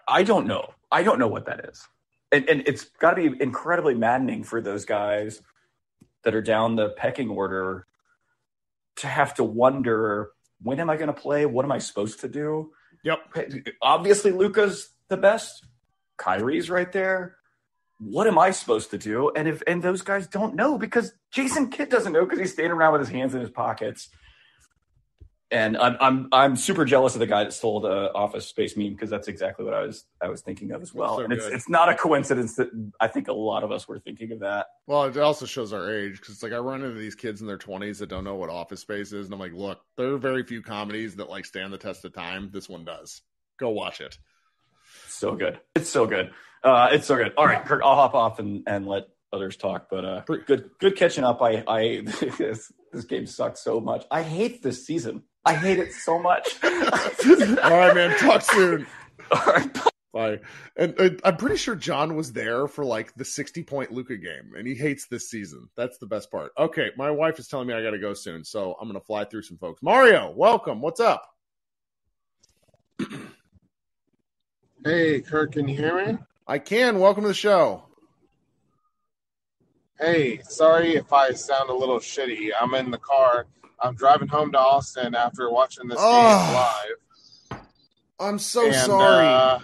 I don't know. I don't know what that is. and it's got to be incredibly maddening for those guys that are down the pecking order to have to wonder, when am I going to play? What am I supposed to do? Yep. Obviously, Luka's the best. Kyrie's right there. What am I supposed to do? And those guys don't know, because Jason Kidd doesn't know, because he's standing around with his hands in his pockets. And I'm super jealous of the guy that stole the Office Space meme, because that's exactly what I was thinking of as well. And it's not a coincidence that I think a lot of us were thinking of that. Well, it also shows our age, because it's like I run into these kids in their 20s that don't know what Office Space is, and I'm like, look, there are very few comedies that like stand the test of time. This one does. Go watch it. So good. It's so good. It's so good. All right, Kirk, I'll hop off and let others talk. But good catching up. This game sucks so much. I hate this season. I hate it so much. All right, man. Talk soon. All right. Bye. And I'm pretty sure John was there for like the 60-point Luka game, and he hates this season. That's the best part. Okay, my wife is telling me I got to go soon, so I'm going to fly through some folks. Mario, welcome. What's up? Hey, Kirk, can you hear me? I can. Welcome to the show. Hey, sorry if I sound a little shitty. I'm in the car. I'm driving home to Austin after watching this game live. I'm so sorry.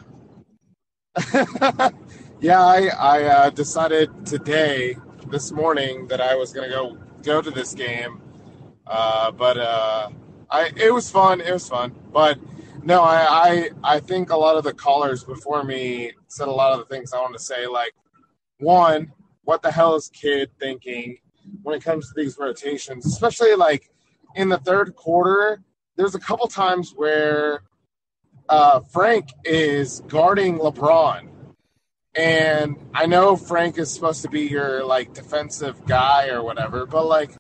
Yeah, I decided this morning, that I was going to go to this game. But it was fun. It was fun. But no, I think a lot of the callers before me said a lot of the things I want to say. Like, one, what the hell is Kidd thinking when it comes to these rotations, especially like in the third quarter? There's a couple times where Frank is guarding LeBron, and I know Frank is supposed to be your like defensive guy or whatever, but like,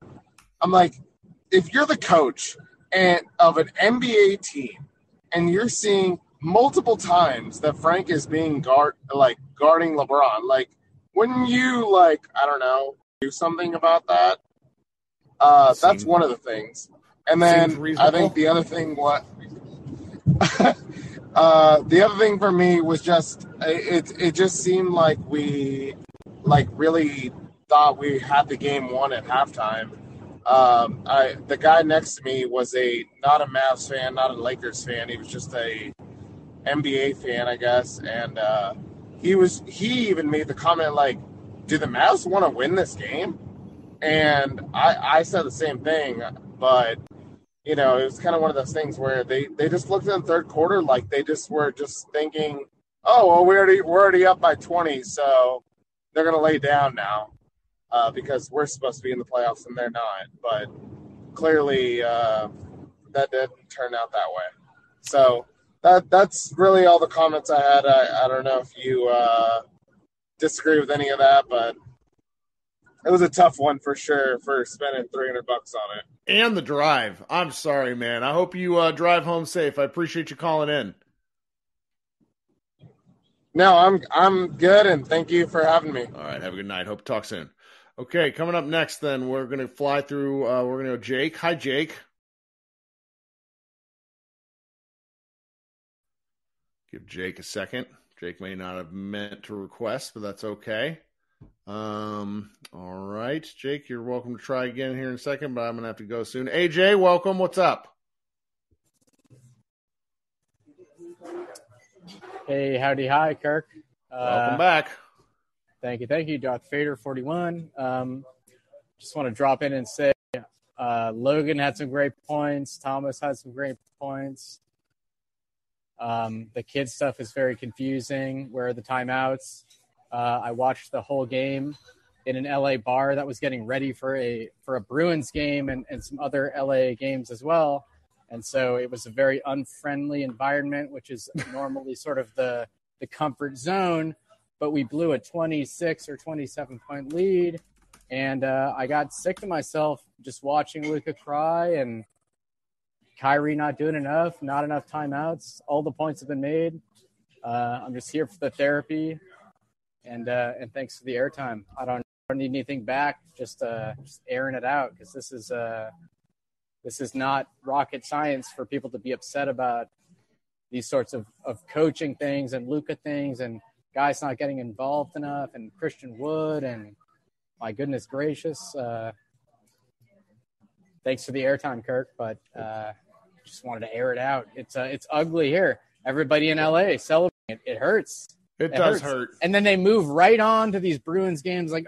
I'm like, if you're the coach and of an NBA team and you're seeing multiple times that Frank is being guarding LeBron, like, wouldn't you, like, I don't know, do something about that? That's one of the things. And then I think the other thing the other thing for me was just it just seemed like we like really thought we had the game won at halftime. The guy next to me was not a Mavs fan, not a Lakers fan. He was just a NBA fan, I guess. And he even made the comment like, do the Mavs want to win this game? And I said the same thing, but you know, it was kind of one of those things where they just looked in the third quarter like they just were just thinking, oh, well, we're already up by 20, so they're going to lay down now because we're supposed to be in the playoffs and they're not. But clearly that didn't turn out that way. So that's really all the comments I had. I don't know if you disagree with any of that, but it was a tough one for sure for spending $300 on it. And the drive. I'm sorry, man. I hope you drive home safe. I appreciate you calling in. No, I'm good, and thank you for having me. All right, have a good night. Hope to talk soon. Okay, coming up next, then, we're going to fly through. We're going to go Jake. Hi, Jake. Give Jake a second. Jake may not have meant to request, but that's okay. All right, Jake, you're welcome to try again here in a second, but I'm going to have to go soon. AJ, welcome. What's up? Hey, howdy, hi, Kirk. Welcome back. Thank you, Darth Vader 41. Just want to drop in and say Logan had some great points. Thomas had some great points. The kid stuff is very confusing. Where are the timeouts? I watched the whole game in an LA bar that was getting ready for a Bruins game and some other LA games as well. And so it was a very unfriendly environment, which is normally sort of the comfort zone. But we blew a 26 or 27-point lead. And I got sick to myself just watching Luka cry and Kyrie not doing enough, not enough timeouts. All the points have been made. I'm just here for the therapy. And thanks for the airtime. I don't need anything back. Just airing it out because this is not rocket science for people to be upset about these sorts of coaching things and Luka things and Guy's not getting involved enough, and Christian Wood, and my goodness gracious. Thanks for the airtime, Kirk, but just wanted to air it out. It's ugly here. Everybody in LA celebrating it. It hurts. It does hurt. And then they move right on to these Bruins games, like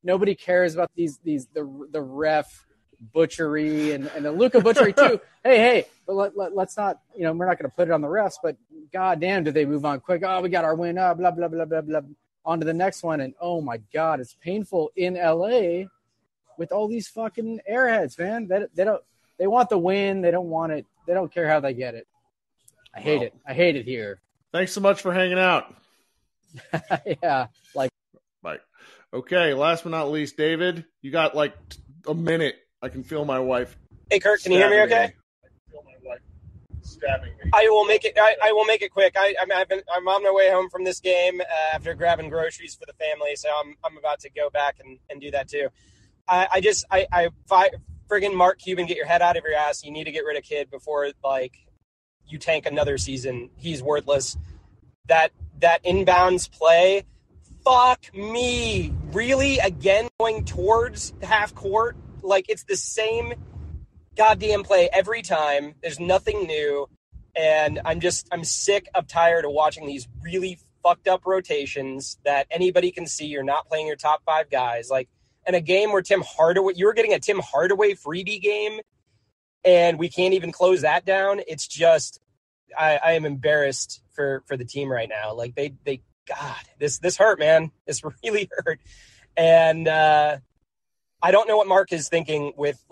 nobody cares about the ref butchery and the Luka butchery too. Hey, but let's not, we're not going to put it on the refs, but goddamn, did they move on quick? Oh, we got our win. Blah blah blah blah blah. On to the next one, and oh my God, it's painful in LA with all these fucking airheads, man. They want the win. They don't want it. They don't care how they get it. I hate it. I hate it here. Thanks so much for hanging out. Yeah. Bye. Okay. Last but not least, David, you got like a minute. I can feel my wife. Hey, Kirk, can you hear me okay? I can feel my wife stabbing me. I will make it. I will make it quick. I'm on my way home from this game after grabbing groceries for the family, so I'm about to go back and do that too. Friggin' Mark Cuban, get your head out of your ass. You need to get rid of Kidd before you tank another season. He's worthless. That inbounds play, fuck me. Really? Again, going towards half court? It's the same goddamn play every time. There's nothing new. And I'm sick of tired of watching these really fucked up rotations that anybody can see. You're not playing your top 5 guys. In a game where you were getting a Tim Hardaway freebie game, and we can't even close that down. It's just, I am embarrassed for the team right now. God, this hurt, man. This really hurt. And I don't know what Mark is thinking with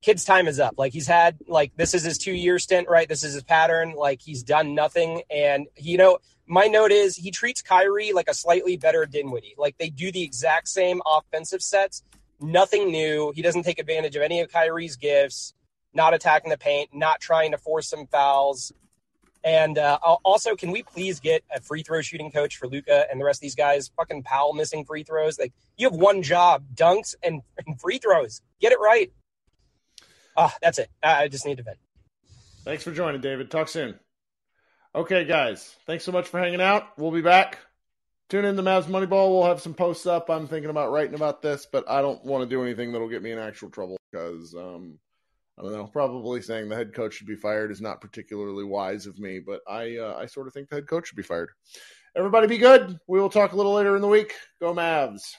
Kidd's time is up. He's had this is his 2-year stint, right? This is his pattern. He's done nothing. And my note is he treats Kyrie like a slightly better Dinwiddie. They do the exact same offensive sets, nothing new. He doesn't take advantage of any of Kyrie's gifts, not attacking the paint, not trying to force some fouls. And also, can we please get a free throw shooting coach for Luka and the rest of these guys? Fucking Powell missing free throws. You have one job, dunks and free throws. Get it right. That's it. I just need to vent. Thanks for joining, David. Talk soon. Okay, guys. Thanks so much for hanging out. We'll be back. Tune in to Mavs Moneyball. We'll have some posts up. I'm thinking about writing about this, but I don't want to do anything that'll get me in actual trouble because, I don't know, probably saying the head coach should be fired is not particularly wise of me, but I sort of think the head coach should be fired. Everybody be good. We will talk a little later in the week. Go Mavs.